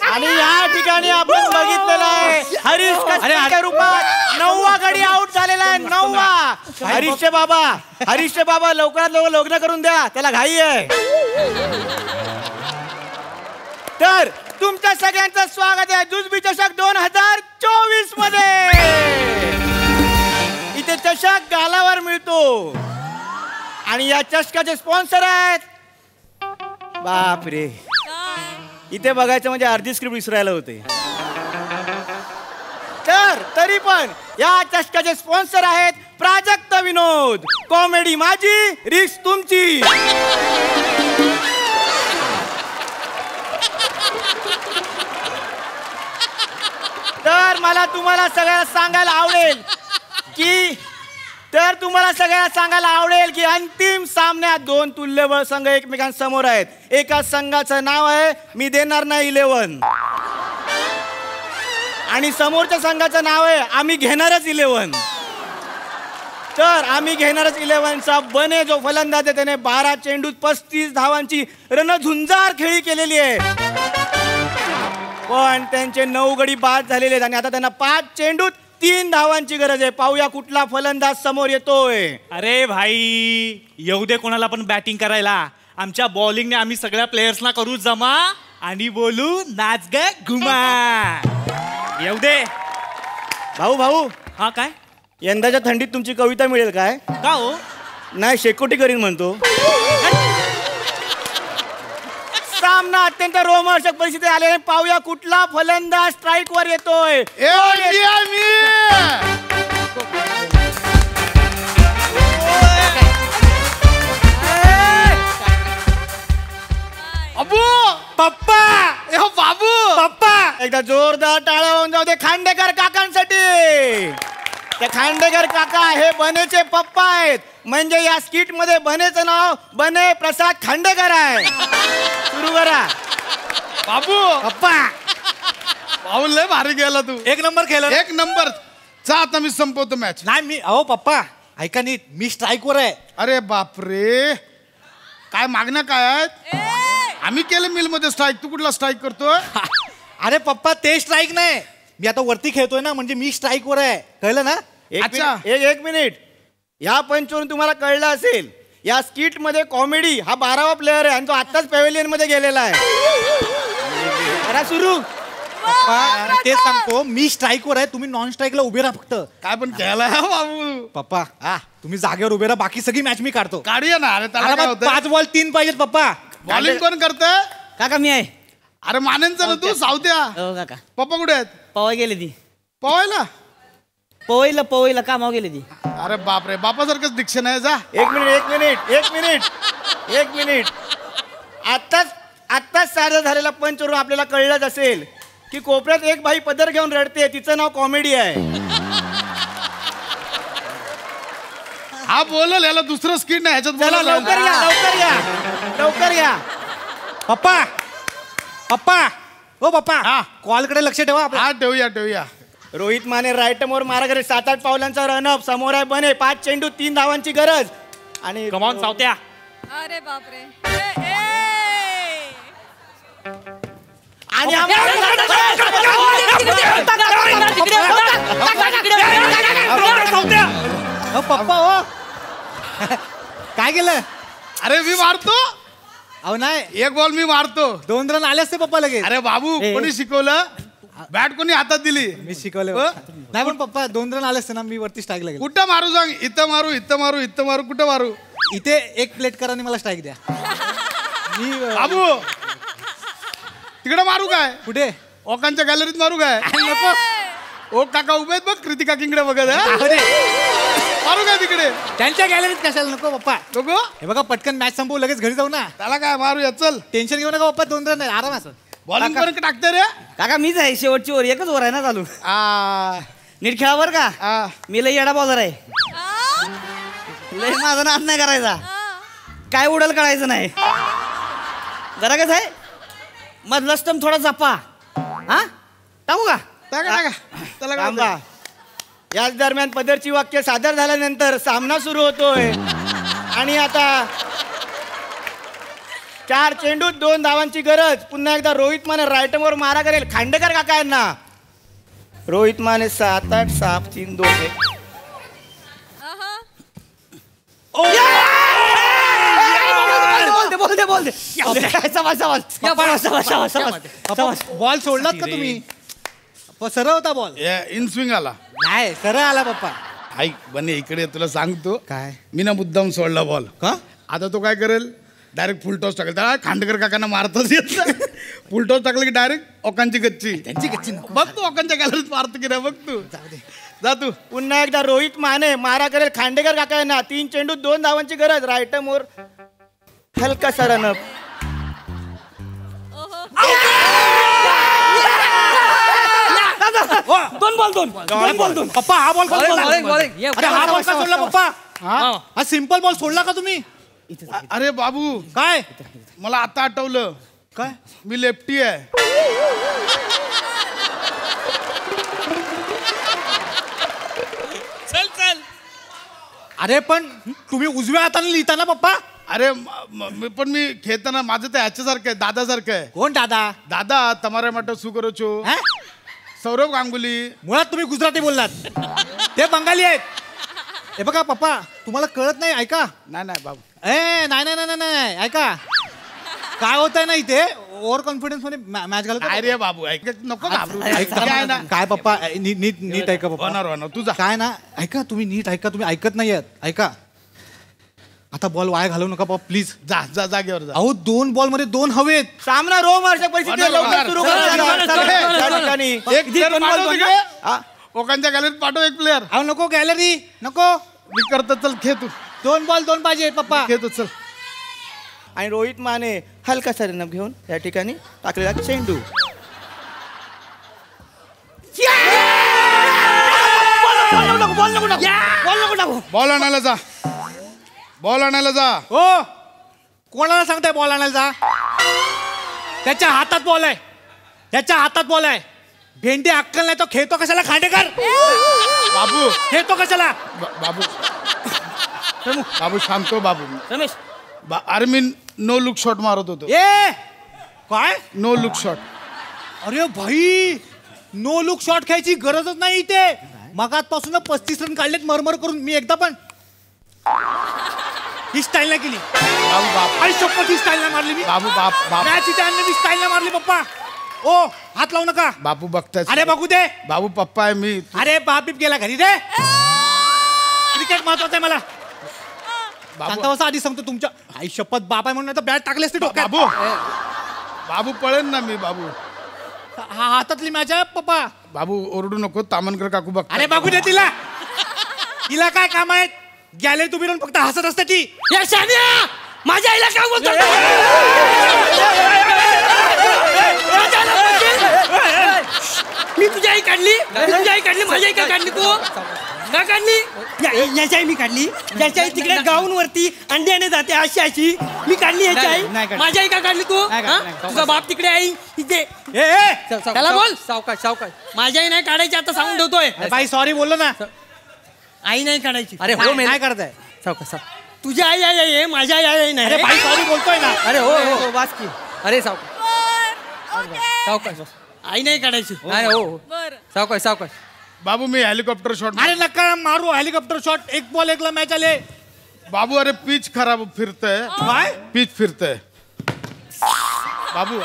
K: आणि या ठिकाणी आपण बघितलेलं आहे हरीश कचऱ्याच्या रूपात 9वा गडी आउट झालेला आहे. 9वा. हरीशचे बाबा लवकरात लवकर लग्न करून द्या, त्याला घाई आहे. तर तुमच्या सगळ्यांचं स्वागत आहे जुजबी चषक 2024 मध्ये. इथे चषक गालावर मिळतो आणि या चषकाचे स्पॉन्सर आहेत. बापरे, इथे बघायचं म्हणजे अर्धी स्क्रिप्ट विसरायला होते. तर तरी पण या चषकाचे स्पॉन्सर आहेत प्राजक्त विनोद. कॉमेडी माझी, रिस्क तुमची. तर मला तुम्हाला सगळ्यांना सांगायला आवडेल की तर तुम्हाला सगळ्यांना सांगायला आवडेल की अंतिम सामन्यात 2 तुल्यबळ संघ एकमेकांसमोर आहेत. एका संघाचं नाव आहे मी देणार नाही 11 आणि समोरच्या संघाचं नाव आहे आम्ही घेणारच 11. तर आम्ही घेणारच 11चा बने जो फलंदाज आहे त्याने 12 चेंडूत 35 धावांची रणझुंजार खेळी केलेली आहे. पण त्यांचे 9 गडी बाद झालेले आहेत आणि आता त्यांना 5 चेंडूत 3 धावांची गरज आहे. पाहूया कुठला फलंदाज समोर येतोय.
L: अरे भाई येऊ दे कोणाला पण बॅटिंग करायला. आमच्या बॉलिंगने आम्ही सगळ्या प्लेयर्सना करू जमा आणि बोलू नाच ग घुमा. येऊ दे.
K: भाऊ
L: हा काय
K: यंदाच्या थंडीत तुमची कविता मिळेल काय?
L: का हो?
K: नाही शेकोटी करीन म्हणतो. सामना अत्यंत रोमहर्षक परिस्थिती आले. पाहूया कुठला फलंदाज स्ट्राईक वर येतोय.
D: अबू पप्पा ए हो बाबू
K: पप्पा एकदा जोरदार टाळ्या होऊन जाऊ दे खांडेकर काकांसाठी. ते खांडेकर काका हे बनेचे पप्पा आहेत. म्हणजे या स्किट मध्ये बनेचं नाव बने प्रसाद खांडेकर आहे. सुरू करा
D: बाबू
K: पप्पा.
D: पाऊल लय भारी गेला तू.
L: 1 नंबर केलं.
D: 1 नंबर. जा आता मी संपवतो मॅच.
L: नाही मी अहो पप्पा ऐका नीट मी स्ट्राईक वर आहे.
D: अरे बापरे काय मागण्या काय आहेत? आम्ही केलं मिल मध्ये स्ट्राईक. तू कुठला स्ट्राईक करतोय?
L: अरे पप्पा ते स्ट्राईक नाही मी आता वरती खेळतोय ना म्हणजे मी स्ट्राईक वर आहे. कळलं ना?
K: एक मिनिट. या पंचवरून तुम्हाला कळलं असेल या स्किट मध्ये कॉमेडी हा 12वा प्लेअर आहे आणि तो आताच पॅव्हेलियन मध्ये गेलेला आहे. करा सुरू.
L: पप्पा तेच सांगतो मी स्ट्राईक वर आहे. तुम्ही नॉन स्ट्राईकला उभे राहा फक्त.
D: काय पण खेळायला बाबू.
L: पप्पा तुम्ही जागेवर उभे राहा. बाकी सगळी मॅच मी काढतो.
D: काढूया ना. अरे त्याला काय होतं?
L: 5 बॉल 3 पाहिजेत पप्पा.
D: बॉलिंग कोण करतंय?
H: काका मी आहे.
D: अरे मानेंचा ना तू सावत्या.
H: हो काका
D: पप्पा कुठे आहेत?
H: पवाय गेली ती.
D: पवायला
H: पवईला कामावर गेली ती.
D: अरे बापरे बापासारखंच दिक्षण आहे. जा.
K: एक मिनिट. आत्ताच साजरा झालेला पंचवरून आपल्याला कळलंच असेल की कोपऱ्यात एक बाई पदर घेऊन रडते. तिचं नाव कॉमेडी आहे.
D: हा बोलल याला दुसरं स्किट नाही ह्याच्यात.
K: चला लवकर या.
L: पप्पा ओ पप्पा कॉल कडे लक्ष ठेवा.
D: हा ठेवूया.
K: रोहित माने राईट मोर मारा करे 7-8 पावलांचा रनअप. समोर आहे बने 5 चेंडू 3 धावांची गरज आणि
L: कमॉन सावत्या.
A: अरे बापरे.
K: आणि
L: पप्पा हो काय केलं?
D: अरे मी मारतो.
L: अहो नाही
D: 1 बॉल मी मारतो.
L: 2 रन आले असते पप्पा लगेच.
D: अरे बाबू कोणी शिकवलं? बॅट कोणी हातात दिली?
L: मी शिकवलं. नाही पण पप्पा 2 रन आले असते ना मी वरती स्ट्राईक लागेल.
D: कुठं मारू सांग? इथं मारू कुठं मारू?
L: इथे 1 प्लेट करा आणि मला स्ट्राईक द्या. मी
D: बाबू तिकडे मारू काय?
L: कुठे?
D: ओकांच्या गॅलरीत मारू काय? नको. ओ काका उभे आहेत बघ. कृतिका किंगडे बघत आहे. मारू काय तिकडे?
L: त्यांच्या गॅलरीत कशाला? नको पप्पा
D: नको.
L: हे बघा पटकन मॅच संपवू लगेच घरी जाऊ ना.
D: त्याला काय मारूया. चल
L: टेन्शन घेऊ नका पप्पा. 2 रन आरामात.
D: बॉलिंग कोण टाकते रे?
H: काका मीच आहे. शेवटची ओव्हर 1च ओव्हर आहे ना चालू. नीट खेळा बर का. मी लय येडा बॉलर आहे. लय माझा नाद नाही करायचा. काय उडल काढायचं नाही. जरा कसं आहे मधला स्टंप थोडा जपा. हा टाकू का?
K: थांबा. याच दरम्यान पदरची वाक्य सादर झाल्यानंतर सामना सुरू होतोय आणि आता 4 चेंडूत 2 धावांची गरज. पुन्हा एकदा रोहित माने राईटमवर मारा करेल खांडेकर काका यांना. रोहित माने 7-8 7 3 2 1. बोल
L: बॉल सोडलात का तुम्ही? सरळ होता बॉल.
D: इन स्विंग आला.
L: नाही सरळ आला पप्पा.
D: ऐक बने इकडे तुला सांगतो
L: काय
D: मी ना मुद्दाम सोडला बॉल.
L: का?
D: आता तो काय करेल? डायरेक्ट फुल टॉस टाकेल. त्याला खांडेकर काकांना मारतच येत नाही. फुल टॉस टाकलं की डायरेक्ट ओकांची गच्ची.
L: त्यांची गच्ची
D: बघ तू ओकांच्या गॅलरीत मारतो की नाही बघ तू. जा तू.
K: पुन्हा एकदा रोहित माने मारा करेल खांडेकर काका यांना. 3 चेंडूत 2 धावांची गरज. राईटमवर हलकासा रनअप.
L: 2 पप्पा हा बॉल अरे हा बॉल का सोडला पप्पा हा सिंपल बॉल सोडला का तुम्ही
M: अरे बाबू
L: काय
M: मला आता आठवलं
L: काय
M: मी लेफ्टी आहे
G: चल
L: अरे पण तुम्ही उजव्या हाताने लिहिता ना पप्पा
M: अरे पण मी खेळताना माझं ते ह्याच्यासारखं आहे दादासारखं आहे
L: कोण दादा
M: दादा तमारे માટે શું કરો છો सौरभ गांगुली
L: मुळात तुम्ही गुजराती बोललात ते बंगाली आहेत हे बघा पप्पा तुम्हाला कळत नाही ऐका
M: नाही बाबू
L: नाही ऐका काय होत आहे ना इथे ओव्हर कॉन्फिडन्स मध्ये मॅच घालत
M: अरे बाबू ऐक नको घाबरू
L: काय पप्पा नीट ऐका पप्पा
M: होणार तुझा
L: काय ना ऐका तुम्ही नीट ऐका तुम्ही ऐकत नाही ऐका आता बॉल वाया घालवू नका पप्पा प्लीज
M: जा जागेवर जा
L: अहो 2 बॉल मध्ये 2 हवेत
K: सामना रोमहर्षक परिस्थिती लवकर सुरू करा
M: एक प्लेअर पाठव तिकडे लोकांच्या गॅलरीत पाठव एक प्लेअर
L: अहो नको गॅलरी नको
M: मी करतो चल खेळ तू
L: 2 बॉल 2 पाहिजे पप्पा
M: खेळतो चल
K: आणि रोहित माने हलकासा रनअप घेऊन या ठिकाणी टाकलेला चेंडू
M: बॉल आणायला जा
L: हो कोणाला सांगताय बॉल आणायला जा त्याच्या हातात बॉल आहे भेंडी अक्कल नाही तो खेळतो कशाला खांडेकर
M: बाबू
L: खेळतो कशाला
M: बाबू शांतो बाबू
K: रमेश
M: अरे मी नो लुक शॉट मारत होतो
L: काय
M: नो लुक शॉट
L: अरे भाई नो लुक शॉट खेळायची गरजच नाही इथे मगातपासून 35 रन काढलेत मरमर करून मी एकदा पण ही स्टाईल नाही केली आणि शपथ ही स्टाईल नाही मारली मी
M: बाबू बाप
L: मॅच इथे आणली मी स्टाईल नाही मारली पप्पा ओ हात लावू नका
M: बापू बघताय
L: अरे बघू दे
M: बाबू पप्पा आहे मी
L: अरे बाप बीप गेला घरी रे क्रिकेट महत्वाचं आहे मला शांतावासा आधी सांगतो तुमच्या आई शपथ बाप आहे म्हणून बॅट टाकले असते डोक्यात
M: बाबू पळेन ना मी बाबू
L: हातातली मॅच आहे पप्पा
M: बाबू ओरडू नको तामनकर काकू बघ
L: अरे बघू दे तिला काय काम आहेत गॅलरी तुम्ही राहून फक्त हसत असते ती
G: या शान्या माझ्या आईला काय बोलतो मी तुझी आई काढली माझी आई काय काढली तू का काढली याची आई मी काढली याची आई तिकडे गाऊन वरती अंड्याने जाते अशी मी काढली याची आई माझी आई का काढली तू तुझा बाप तिकडे आई इथे त्याला बोल सावकाश माझी आई नाही काढायची आता सांगून ठेवतोय
L: बाई सॉरी बोललो ना
G: आई नाही काढायची
L: अरे हो काय करताय
G: सावकाश तुझी आई आहे माझ्या आई नाही
L: अरे बाई सॉरी बोलतोय ना
G: अरे हो वाच की अरे सावकाश आई नाही काढायची अरे हो सावकाश
M: बाबू मी हेलिकॉप्टर शॉट
L: अरे नका मारू हेलिकॉप्टर शॉट 1 बॉल 1 ला मॅच आले
M: बाबू अरे पिच खराब फिरतंय
L: काय
M: पिच फिरतंय बाबू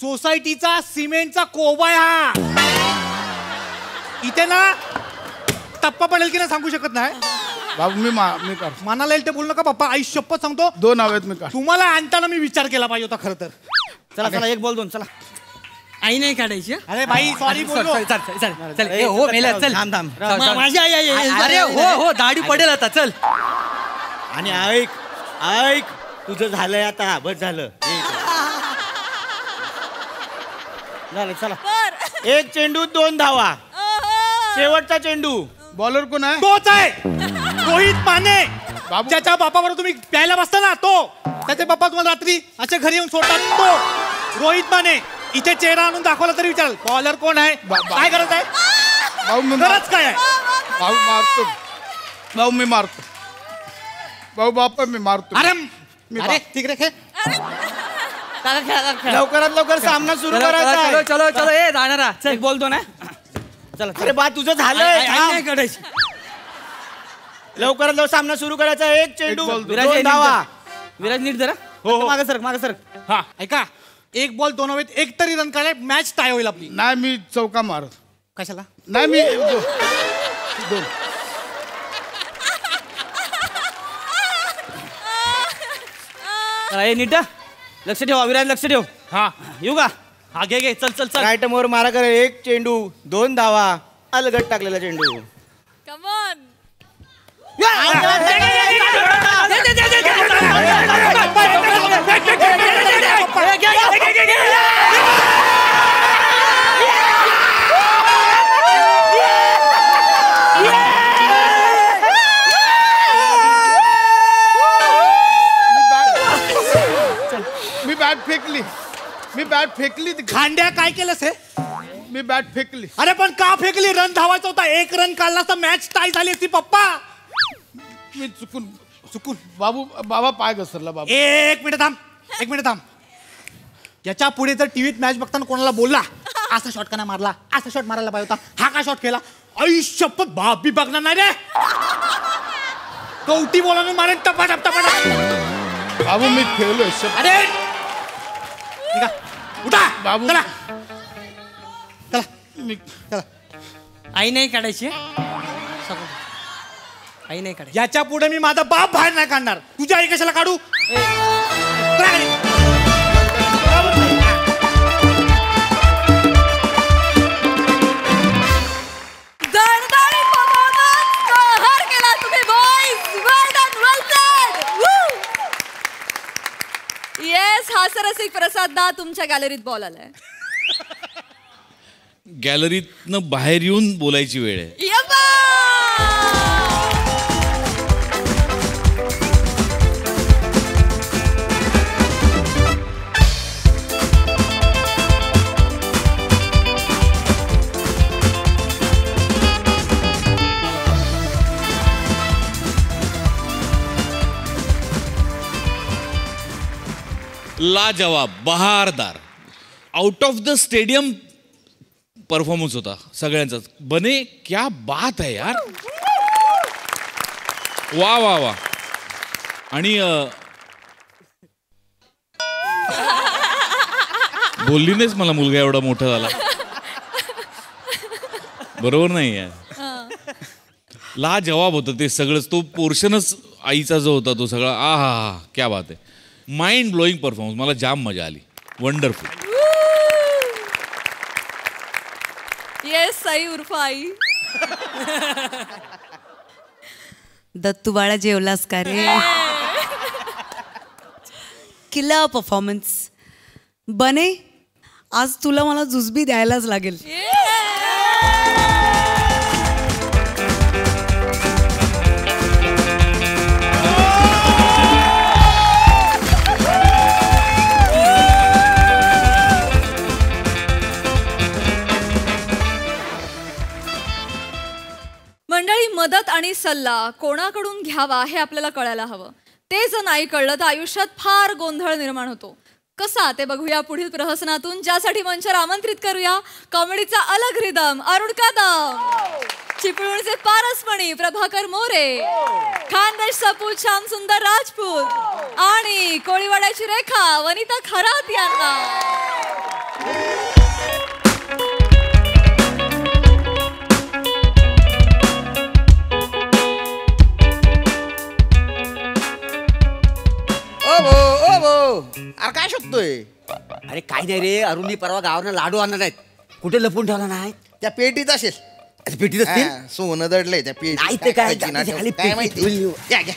L: सोसायटीचा सिमेंटचा कोबा आहे हा इथे ना टप्पा पडेल की नाही सांगू शकत नाही
M: बाबू मी कर
L: मनाला येईल ते बोलू नका पप्पा आई शपथ सांगतो
M: 2 हवेत मी कर
L: तुम्हाला आणताना मी विचार केला पाहिजे होता खरं तर
K: चला 1 बॉल 2 चला
G: आई नाही काढायची
L: अरे भाई सॉरी बोललो
G: चल हो मेला चल माझी आई अरे हो दाढी पडेल आता चल
K: आणि ऐक तुझं झालंय आता बस झालं चला 1 चेंडू 2 धावा शेवटचा चेंडू
M: बॉलर कोण आहे
L: तोच आहे रोहित माने ज्याच्या बापाबरोबर तुम्ही प्यायला बसता ना तो त्याचे बाप्पा तुम्हाला रात्री असे घरी येऊन सोडतात तो रोहित माने इथे चेहरा आणून दाखवला तरी विचाराल बॉलर कोण आहे काय करत आहे गरज काय आहे
M: भाऊ मारतो भाऊ मी मारतो भाऊ बाप मी मारतो
L: अरे तिकडे खेळ
K: लवकरात लवकर सामना सुरू करायचा आहे
G: चलो ए जाणारा
K: चल बोलतो ना चला अरे बा तुझं झालंय
G: नाही काढायची
K: लवकरात लवकर सामना सुरू करायचा 1 चेंडू 2 धावा
G: विराज नीट जरा
K: मागे सर
L: हा ऐका 1 बॉल 2 हवेत 1 तरी रन काढाय मॅच टाय होईल आपली
M: नाही मी चौका मारत
L: कशाला
M: नाही मी
K: 2 नीट लक्ष ठेवा विराज लक्ष ठेव
L: हा
K: येऊ का
G: हा घे चल
K: राईट मोर मारा करे 1 चेंडू 2 धावा अलगट टाकलेला चेंडू
A: कमॉन
M: फेकली. मी बॅट फेकली.
L: खांड्या काय केलंस हे?
M: मी बॅट फेकली.
L: अरे पण का फेकली? रन धावायचा होता. 1 रन काढला तर मॅच टाय झाली असती पप्पा.
M: मी चुकून बाबा पाय घसरला बाबा.
L: एक मिनिट थांब. याच्या पुढे जर टीव्हीत मॅच बघताना कोणाला बोलला असा शॉट का नाही मारला, असा शॉट मारायला पाहिजे होता, हा का शॉट केला, आई शपथ बाप बी बघणार नाही रे. कवटी बोलावून मारेन टपाटप.
M: बाबू मी खेळलोय.
L: अरे उठा
M: बाबू
L: चला.
G: आई नाही काढायची. आई नाही काढायची.
L: याच्या पुढे मी माझा बाप बाहेर नाही काढणार. तुझी आई कशाला काढू?
A: येस, हास्यरसिक प्रसाद दा तुमच्या गॅलरीत बॉल आलाय.
I: गॅलरीतनं बाहेर येऊन बोलायची वेळ आहे. लाजवाब, बहारदार, out of the stadium performance होता सगळ्यांचाच. बने क्या बात है यार. वा वा वा. आणि बोलली नाहीस मला मुलगा एवढा मोठा झाला. बरोबर नाही यार. लाजवाब होतं ते सगळंच. तो पोर्शनच आईचा जो होता तो सगळा. हा क्या बात आहे. Mind blowing performance. मला जाम मजा आली. वंडरफुल.
A: येस, साई उर्फ आई.
J: दत्तू बाळा जेवलास का रे? किल्ला परफॉर्मन्स. बने आज तुला मला जुजबी द्यायलाच लागेल.
A: मंडळी, मदत आणि सल्ला कोणाकडून घ्यावा हे आपल्याला कळायला हवं. ते जर नाही कळलं तर आयुष्यात फार गोंधळ निर्माण होतो. कसा ते बघूया पुढील प्रहसनातून, ज्यासाठी मंचावर आमंत्रित करूया कॉमेडीचा अलग रिदम अरुण कदम, चिपळूणचे पारसमणी प्रभाकर मोरे, खानदेश सपूत श्याम सुंदर राजपूत आणि कोळीवाड्याची रेखा वनिता खरात यांना.
F: अरे काय शोधतोय?
N: अरे काय नाही रे, अरुणी परवा गावानं लाडू आणणार आहेत. कुठे लपून ठेवला नाही?
F: त्या पेटीत असेल.
N: पेटीत असतील.
F: सोनं दडलंय त्या पेटीत.
N: नाही ते काय
F: काय माहिती. या घ्या.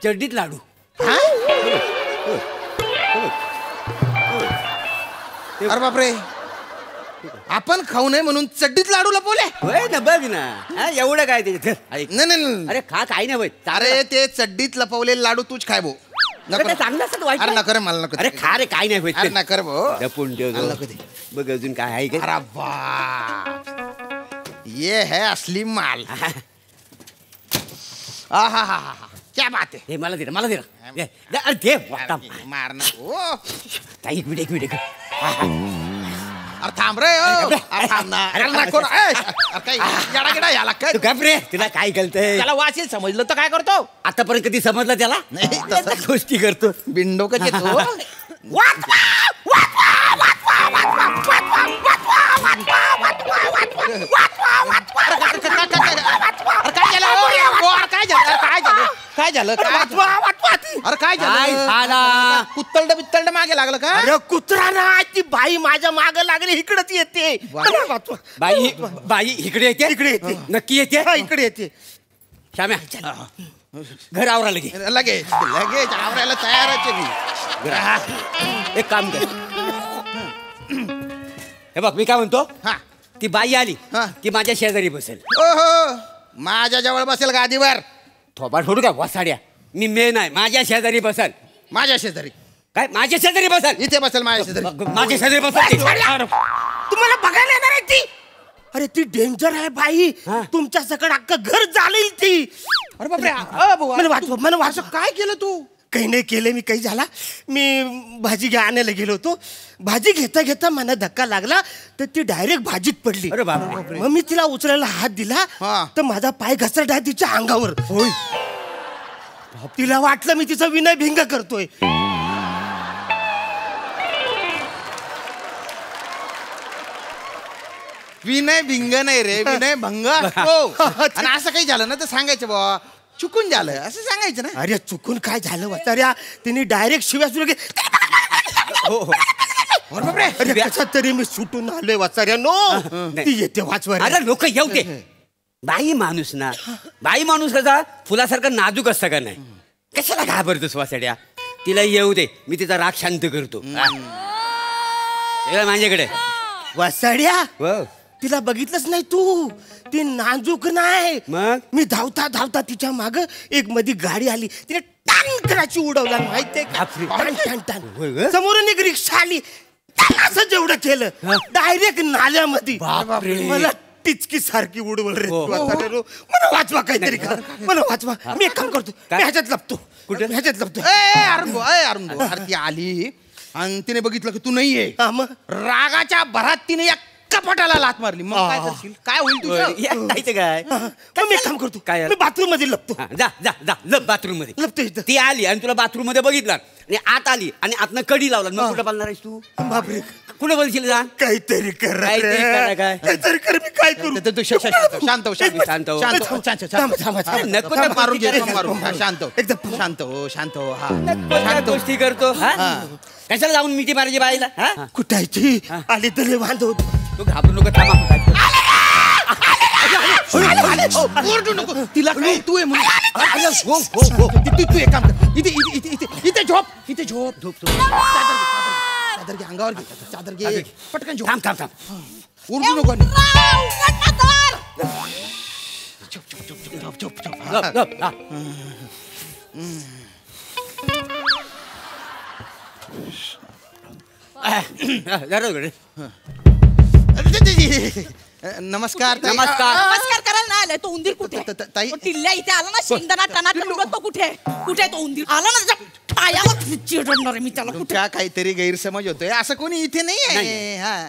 N: चड्डीत लाडू.
F: अरे बापरे, आपण खाऊ नये म्हणून चड्डीत लाडू लपवले.
N: होय ना, बघ ना. एवढं काय ते.
F: नाही.
N: अरे खा, काही नाही.
F: अरे ते चड्डीत लपवलेले लाडू तूच खाय भो.
N: चांगलं असत.
F: अरे नका रे, मला नको.
N: अरे खा रे, काही नाही.
F: अरे नका रे भो.
N: लपून ठेव. बघ अजून काय आहे का?
F: अरे बाप, ये है असली माल. हा क्या बात है.
N: हे मला दे मला दे. अरे दे
F: मारना.
N: एक मिनिट.
F: अरे थांब रे. थांब ना. अरे नको ना. काय येडा गेडा याला काय.
N: तू गप रे. तुला काय कळतंय?
F: त्याला वाचेल समजलं तर काय करतो?
N: आतापर्यंत कधी समजलं त्याला?
F: नाही,
N: गोष्टी करतो.
F: बिंडो कधी येतो. काय झालं? अरे काय झालं? कुत्तलड मागे लागलं का?
K: अरे कुत्रा ना, ती बाई माझ्या मागे लागली. इकडेच येते.
N: बाई इकडे येते. इकडे येते. नक्की येते.
K: इकडे येते.
N: श्याम्या, घर आवरा
F: लगेच आवरायला तयारच आहे.
N: एक काम कर. हे बघ, मी काय म्हणतो, ती बाई आली की माझ्या शेजारी बसेल.
F: माझ्या जवळ बसेल गादीवर.
N: थोबाड फोडू का वसाड्या? मी मेन आहे, माझ्या शेजारी बसल.
F: माझ्या शेजारी
N: काय? माझ्या शेजारी बसल.
F: इथे बसेल माझ्या शेजारी.
N: माझ्या शेजारी बसल.
K: तुम्हाला बघायला येणार आहे ती? अरे ती डेंजर आहे बाई. तुमच्या सकड अख्खं घर चालेल ती.
F: अरे बापरे.
K: मला वाचव.
F: काय केलं तू?
K: काही नाही केलं मी. काही झाला, मी भाजी घ्या आणायला गेलो होतो. भाजी घेता घेता मला धक्का लागला तर ती डायरेक्ट भाजीत पडली.
N: अरे बापरे.
K: मग मी तिला उचलायला हात दिला तर माझा पाय घसरला तिच्या अंगावर. तिला वाटलं मी तिचा विनय भिंग करतोय.
F: विनय भिंग नाही रे, विनय भंग असतो. आणि असं काही झालं ना तर सांगायचं बाबा चुकून झालं असं सांगायचं ना.
K: अरे चुकून काय झालं वाचाऱ्या? तिने डायरेक्ट शिव्या सुरू अरे कसा तरी मी सुटून आलोय वाचाऱ्या. नो ती येते वाचवा.
N: अरे लोक येऊ दे. बाई माणूस ना, बाई माणूस कसा फुलासारखं नाजूक असतं का नाही? कशाला घाबरतोस वासाड्या? तिला येऊ दे, मी तिचा राग शांत करतो. माझ्याकडे
K: वासाड्या तिला बघितलंच नाही तू. ती नाजूक नाही.
N: मग
K: मी धावता धावता तिच्या माग एक मध्ये गाडी आली, तिने टांग कराची उडवला माहितीये का? टान टान टान. समोरून एक रिक्षा आली, असं जेवढं केलं डायरेक्ट नाल्यामध्ये. मला टिचकी सारखी उडवल रे. मला वाचवा, काहीतरी कर. मला वाचवा. मी एक काम करतो, मी ह्याच्यात लपतो. कुठे? ह्याच्यात लपतो.
F: अरे ती आली आणि तिने बघितलं की तू नाहीये. रागाच्या भरात तिने एक कपाटाला लात मारली. मग काय करशील? काय होईल तुझं?
N: काय
K: मी एक काम करतो, मी बाथरूम मध्ये लपतो.
N: जा जा जा लप बाथरूम मध्ये.
K: लपतो इथं.
N: ती आली आणि तुला बाथरूम मध्ये बघितलं आणि आत आली आणि आतनं कडी लावला. मग कुठं पालणार आहेस तू?
K: बापरे.
N: कुठे बोलशील? जा
K: काहीतरी कर.
N: काहीतरी
K: कर. मी काय करू?
F: शांत हो, शांत हो.
N: नको
F: नको मारून घे, नको मारून. शांत हो, एकदम शांत हो, शांत हो. हा
N: गोष्टी करतो. कशाला जाऊन मिठी मारायची बाईला?
K: कुठायची आली तरी बांधव.
N: तू घाबरू नको. थांबा.
F: ओरडू नको. तिला काय तू आहे म्हणून. तू एक काम कर. इथे झोप. इथे झोप. चादर घे, अंगावर घे. चादर घे, पटकन झोप.
N: थांब.
F: ओरडू नको. नमस्कार.
E: नमस्कार करायला नाही आलाय तो उंदीर. कुठे टिल्ल्या इथे आला ना, शेंगदाणा टनाटन उडत. तो कुठे तो उंदीर आला ना, पायावर चिरडणार मी त्याला.
F: कुठे काहीतरी गैरसमज होतोय. असं कोणी इथे नाही आहे. हा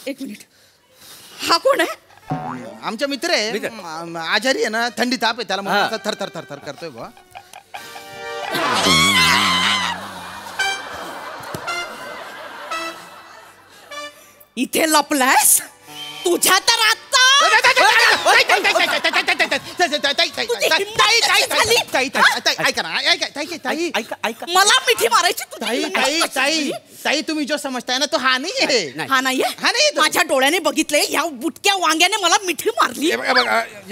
E: एक मिनिट. हा कोण आहे?
F: आमचा मित्र आहे. आजारी आहे ना, थंडी ताप आहे त्याला. म्हणून थर थर थर थर करतोय बा.
E: इथे लपलायस तुझ्या तर आता. मला मिठी मारायची.
F: ताई तुम्ही जो समजताय ना तो हा नाही आहे.
E: हा नाहीये. माझ्या डोळ्याने बघितलंय. या बुटक्या वांग्याने मला मिठी मारली.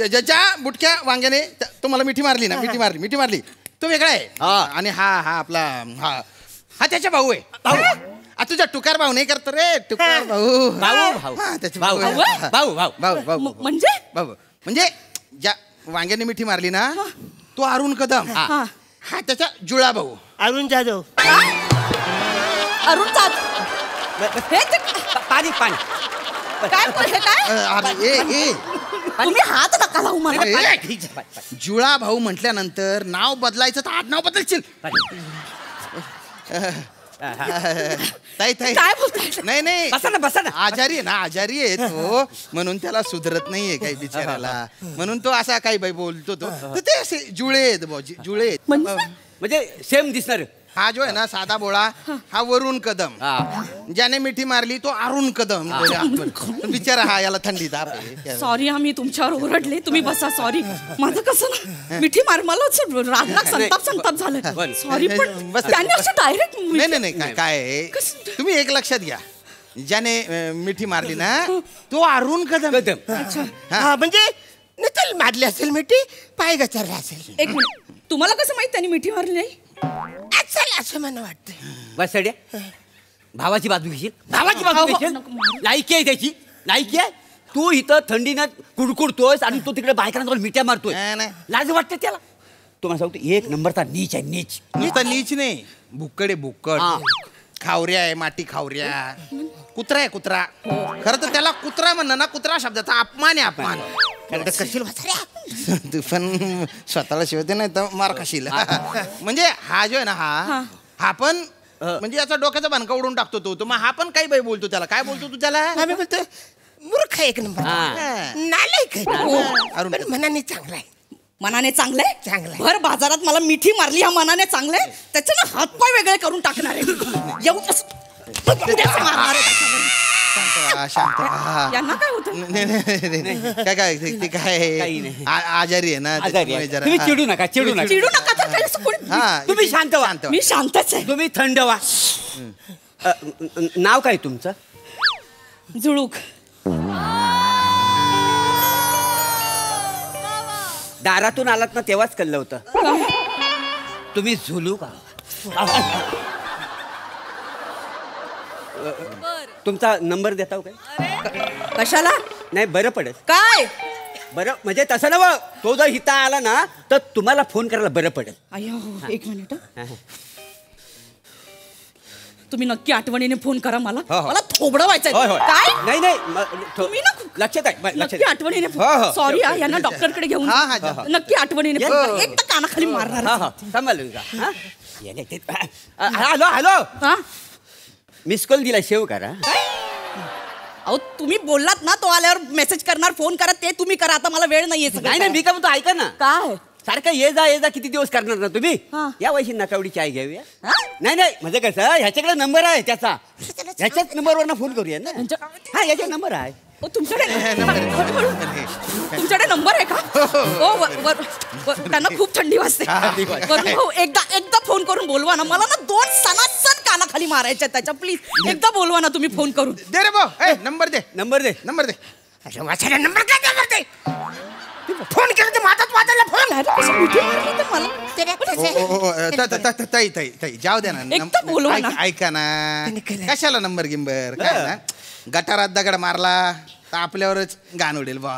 F: ज्याच्या बुटक्या वांग्याने तुम्हाला मिठी मारली ना, मिठी मारली तो वेगळा आहे. आणि हा आपला हा त्याचा भाऊ आहे. तुझा टुकार भाऊ नाही करतो रे. टुकार भाऊ. भाऊ
E: म्हणजे
F: म्हणजे ज्या वांग्याने मिठी मारली ना तो अरुण कदम. हा त्याचा जुळा भाऊ
K: अरुण जाधव.
E: अरुण जाधव.
N: पाणी.
E: काय तुम्ही हात नका लावू मला.
F: जुळा भाऊ म्हटल्यानंतर नाव बदलायचं तर आडनाव बदलशील. ताई
E: काय बोलताय?
F: नाही
N: बसा ना.
F: आजारी आहे तो, म्हणून त्याला सुधरत नाहीये काही बिचाराला. म्हणून तो असा काही बाई बोलतो. तो ते असे जुळे आहेत.
N: म्हणजे सेम दिसणार.
F: हा जो आहे ना साधा बोळा हा वरुण कदम. ज्याने मिठी मारली तो अरुण कदम. बिचारा हा, याला थंडी ताप आहे.
E: सॉरी आम्ही तुमच्यावर ओरडले. तुम्ही बसा. सॉरी. माझं कसं ना मिठी मार मला राग संताप झालं. सॉरी पण त्यांनी असं डायरेक्ट.
F: नाही काय तुम्ही एक लक्षात घ्या. ज्याने मिठी मारली ना तो अरुण कदम.
K: म्हणजे नितल मारली असेल मिठी, पाय घसरला असेल.
E: एक मिनिट. तुम्हाला कसं माहित त्यांनी मिठी मारली नाही?
K: असं मला वाटतं.
N: बसड्या भावाची बाजू घेशील. लायकी आहे त्याची. लायकी आहे. तू इथं थंडीनं कुडकुडतोयस आणि तू तिकडे बायकांना मिठ्या मारतोय लाज वाटते त्याला. तुम्हाला सांगतो एक नंबरचा नीच आहे नीच.
F: नुसता नीच नाही बुक्कड आहे बुक्कड. खावऱ्या आहे माटी खावऱ्या. कुत्रा आहे कुत्रा. खरं तर त्याला कुत्रा म्हणणं ना कुत्रा शब्दाचा अपमान आहे अपमान. कशील तू पण स्वतःला शिवते नाही तर मार खाशील. म्हणजे हा जो आहे ना हा पण म्हणजे याचा डोक्याचा बनका उडून टाकतो तो. मग हा पण काही बाई बोलतो त्याला. काय बोलतो तू त्याला?
O: आम्ही बोलतो मूर्ख एक नंबर नालायक पण मनाने चांगला आहे.
E: मनाने चांगलंय चांगलं भर बाजारात मला मिठी मारली ह्या मनाने चांगलंय त्याच्यानं हातपाय वेगळे करून टाकणार आहे. यांना काय होतं?
F: काय ते काय आजारी आहे ना.
N: तुम्ही चिडू नका चिडू नका
E: चिडू नका.
N: तुम्ही शांत व्हा.
E: मी शांतच आहे.
N: तुम्ही थंड व्हा. नाव काय तुमचं?
E: झुळूक.
N: दारातून आलात ना तेव्हाच कळलं होतं. तुम्ही झुलू का? तुमचा नंबर देताव काय?
E: कशाला?
N: नाही बरं पडेल.
E: काय
N: बरं म्हणजे तसं ना तो जर हिता आला ना तर तुम्हाला फोन करायला बरं पडेल.
E: अय्यो एक मिनिट. तुम्ही नक्की आठवणीने फोन करा मला. मला थोबडं व्हायचंय. काय?
N: नाही नाही
E: तुम्ही ना
N: लक्षात आहे.
E: नक्की आठवणीने सॉरी यांना डॉक्टरकडे घेऊन नक्की आठवणीने एक तर कानाखाली मारणार.
N: सांभाळून का? हॅलो हॅलो मिस कॉल दिला शेव करा.
E: अहो तुम्ही बोललात ना तो आल्यावर मेसेज करणार फोन करा ते तुम्ही करा. आता मला वेळ नाहीये.
N: नाही नाही मी काय म्हणतो ऐका ना.
E: काय
N: सारखं ये जा किती दिवस करणार ना तुम्ही. या वैशी नकावडी चाय घेऊया. नाही नाही म्हणजे कसं ह्याच्याकडे नंबर आहे त्याचा. ह्याच्याच नंबरवर फोन करूया ना. हा याचा नंबर आहे.
E: तुमच्याकडे नंबर आहे का? त्यांना खूप थंडी वाजते. एकदा फोन करून बोलवा ना. मला ना 2 सणासण कानाखाली मारायच्या त्याच्या. प्लीज एकदा बोलवा ना तुम्ही फोन करून.
F: दे रे भाऊ नंबर दे
N: नंबर दे
F: नंबर दे.
O: वाचायला नंबर काय देणार ते? फोन केला ते माझाच वाचायला फोन.
F: ताई ताई ताई जाऊ द्या ना. ऐका ना कशाला नंबर गिंबर काय ना. गटारात दगड मारला तर आपल्यावरच गाण उडेल बा.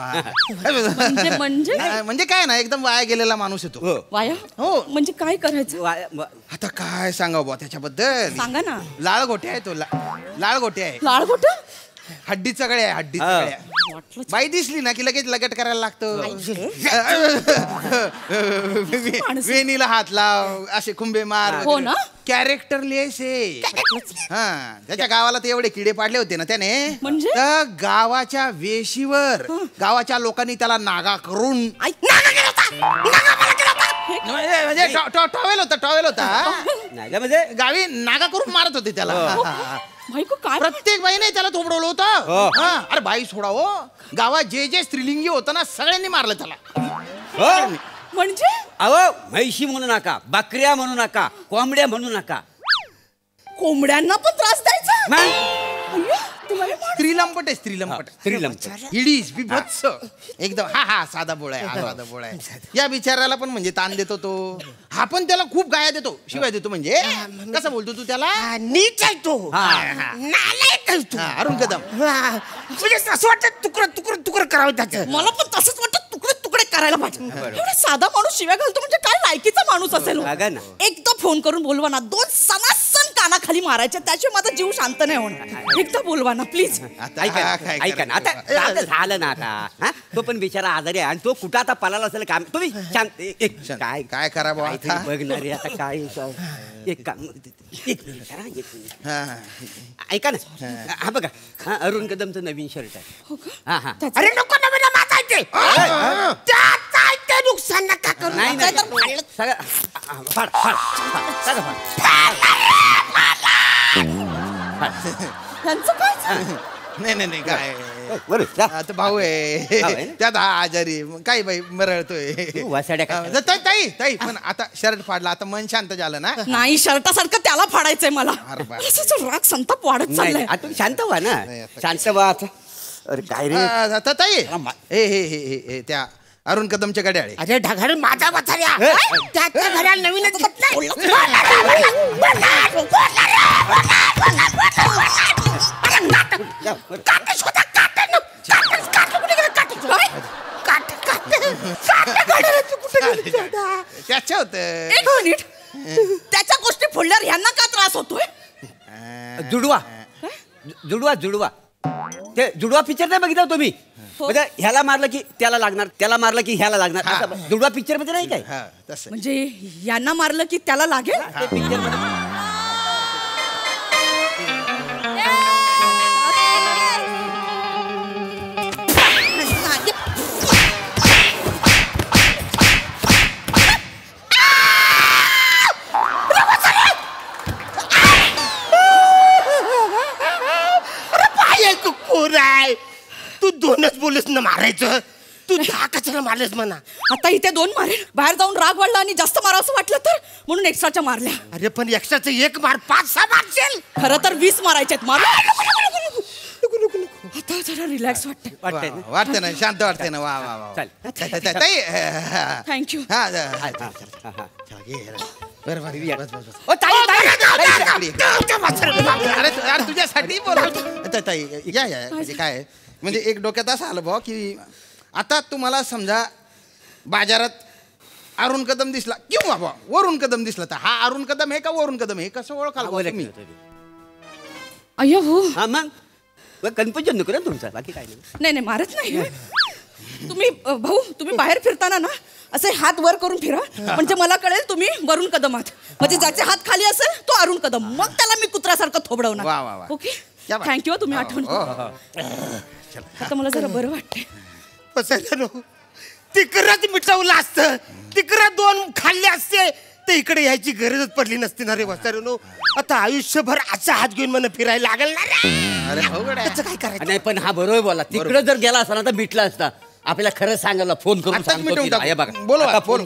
F: म्हणजे काय ना एकदम वाया गेलेला माणूस येतो.
E: वाया हो म्हणजे काय करायचं?
F: आता काय सांगावं बा त्याच्याबद्दल.
E: सांगा ना.
F: लाळगोटे आहे तो. लाळगोटे आहे.
E: लाळगोटे
F: हड्डीचा गळे आहे. हड्डीचा गळे. बाई दिसली ना की लगेच लगट करायला लागतं. वेणीला हात लाव असे खुंबे मार.
E: हो ना.
F: कॅरेक्टर लेस आहे. त्याच्या गावाला ते एवढे किडे पाडले होते ना त्याने.
E: म्हणजे
F: गावाच्या वेशीवर गावाच्या लोकांनी त्याला नागा करून टॉवेल होता म्हणजे गावी नागा करून मारत होते त्याला. प्रत्येक बाईने त्याला थोबडवलं होतं. अरे बाई सोडा हो. गावात जे स्त्रीलिंगी होतं ना सगळ्यांनी मारलं त्याला.
E: म्हणजे
N: अहो म्हैशी म्हणू नका बकऱ्या म्हणू नका कोंबड्या म्हणू नका.
E: कोंबड्यांना पण त्रास द्यायचा.
F: स्त्रीलंपट आहे स्त्रीलंपट. हिडीस बिभत्स एकदम. हा साधा बोळा आहे. साधा बोळा आहे. या बिचाराला पण म्हणजे ताण देतो तो. हा पण त्याला खूप गाया देतो शिवाय देतो. म्हणजे कसं बोलतो तू त्याला?
O: नीच आहे तो. नालायक आहे तो.
F: अरुण कदम
O: म्हणजे असं वाटतं तुकडं करावं त्याचं.
E: मला पण तसंच वाटतं तुकडे करायला पाहिजे. एवढा साधा माणूस शिव्या घालतो म्हणजे काय लायकीचा माणूस असेल. एकदा फोन करून बोलवा ना. 2 सणासण कानाखाली मारायचे त्याशिवाय माझा जीव शांत नाही होणार. एकदा बोलवा ना प्लीज.
N: ऐका ना आता झालं ना आता. तो पण बिचारा आजारी आहे आणि तो कुठं आता पळाला असेल काम. तुम्ही शांत काय
F: काय करा
N: बघणारे आता काय. एक काम एक मिनिट ऐका ना. हा बघा अरुण कदमचं नवीन शर्ट आहे.
O: अरे नको नवीन मातायचे नुकसान नका करू.
N: नाही
F: नाही काय आता भाऊ आहे त्यात हा आजारी काही बाई मरळतोय. ताई ताई पण आता शर्ट फाडला आता मन शांत झालं ना.
E: नाही शर्टासारखं त्याला फाडायचंय मला. राग संताप वाढत चाललाय.
N: तुम्ही शांत व्हा ना. शांत व्हा. अरे काय रे
F: ताई हे त्या अरुण कदमच्या गड्याळे.
O: अरे ढगाळ माझा वथाऱ्या त्याच्या घड्याळ नवीनच घेतलाय.
F: त्याच्या होतं
E: एक मिनिट त्याच्या गोष्टी फोडल्यावर ह्यांना का त्रास होतोय?
N: जुडवा जुडवा जुडवा ते जुडवा पिक्चर नाही बघितला तुम्ही? म्हणजे ह्याला मारलं की त्याला लागणार, त्याला मारलं की ह्याला लागणार, असं जुडवा पिक्चर मध्ये नाही काय?
E: म्हणजे यांना मारलं की त्याला लागेल?
N: ते पिक्चर मध्ये
O: तू 2च बोलस ना मारायचं, तू 10 कशाला मारलेस म्हणा.
E: आता इथे 2 मारेल, बाहेर जाऊन राग वाढला आणि जास्त मारा असं वाटलं तर म्हणून एक्स्ट्राच्या मारल्या.
O: अरे पण एक्स्ट्राचं 1 मार 5-6 मारशील.
E: खरं तर 20 मारायच्यात. मार आता जरा रिलॅक्स
F: वाटतंय ना, शांत वाटतंय ना. वा वा वा.
E: थँक्यू.
F: अरे तुझ्यासाठी या म्हणजे काय म्हणजे एक डोक्यात असं आलं भाऊ की आता तुम्हाला समजा बाजारात अरुण कदम दिसला किंवा वरुण कदम दिसला तर हा अरुण कदम आहे का वरुण कदम आहे कसं ओळखाल?
E: अय्यो हो.
N: हा मग कन्फ्युजन नको ना तुमचं, बाकी काय नाही.
E: नाही मारत नाही तुम्ही भाऊ. तुम्ही बाहेर फिरताना ना असे हात वर करून फिरा म्हणजे मला कळेल तुम्ही वरुण कदम आहात. म्हणजे ज्याचे हात खाली असेल तो अरुण कदम, मग त्याला मी कुत्र्यासारखं थोबडवणार. ओके थँक्यू तुम्ही आठवण. आता मला जरा बरं वाटतंय.
O: तिकडच मिटवलं असतं, तिकडं 2 खाल्ले असते तर इकडे यायची गरजच पडली नसती ना रे वसारेनो. आता आयुष्यभर असा हात घेऊन मला फिरायला लागल ना रे.
F: अरे त्याचं
N: काय करायचं नाही. पण हा बरोबर बोला, तिकडं जर गेला असता ना तर मिटला असता. आपल्याला खरं सांगायला फोन करून बघा
F: बोला फोन.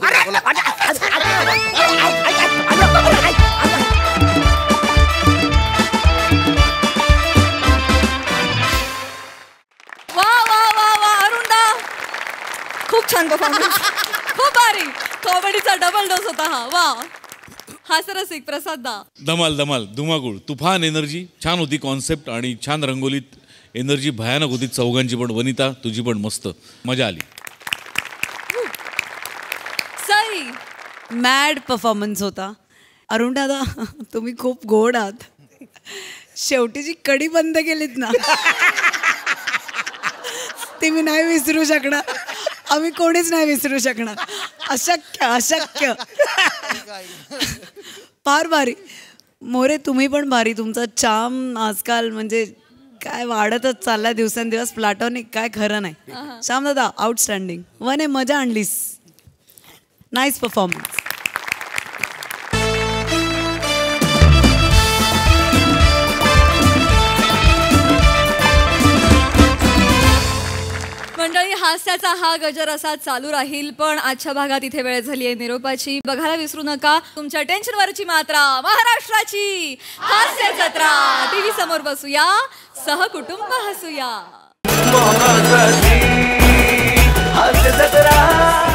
A: खूप छान परफॉर्मन्स, खूप भारी. कॉमेडीचा डबल डोस होता हा. वा हास्यरसिक प्रसाद दा.
I: धमाल धमाल धुमाकूळ तुफान एनर्जी. छान होती कॉन्सेप्ट आणि छान रंगोलीत एनर्जी भयानक होती चौघांची पण. वनिता तुझी पण मस्त मजा आली.
A: सई
J: मॅड परफॉर्मन्स होता. अरुण दादा तुम्ही खूप गोड आहात. शेवटी जी कडी बंद केलीत ना ते मी नाही विसरू शकणार. आम्ही कोणीच नाही विसरू शकणार. अशक्य अशक्य. फार भारी. मोरे तुम्ही पण भारी. तुमचा चाम आजकाल म्हणजे काय वाढतच चाललाय दिवसेंदिवस. प्लॅटॉनिक काय खरं नाही. श्याम दादा आउटस्टँडिंग. वने मजा आणलीस. Nice performance.
A: मंडळी हास्याचा हा गजर असा चालू राहील पण आजच्या भागात इथे वेळ झाली आहे निरोपाची. बघायला विसरू नका तुमच्या टेन्शनवरची मात्रा महाराष्ट्राची हास्य जत्रा. टीव्ही समोर बसूया सहकुटुंब हसूया.
P: हास्य जत्रा.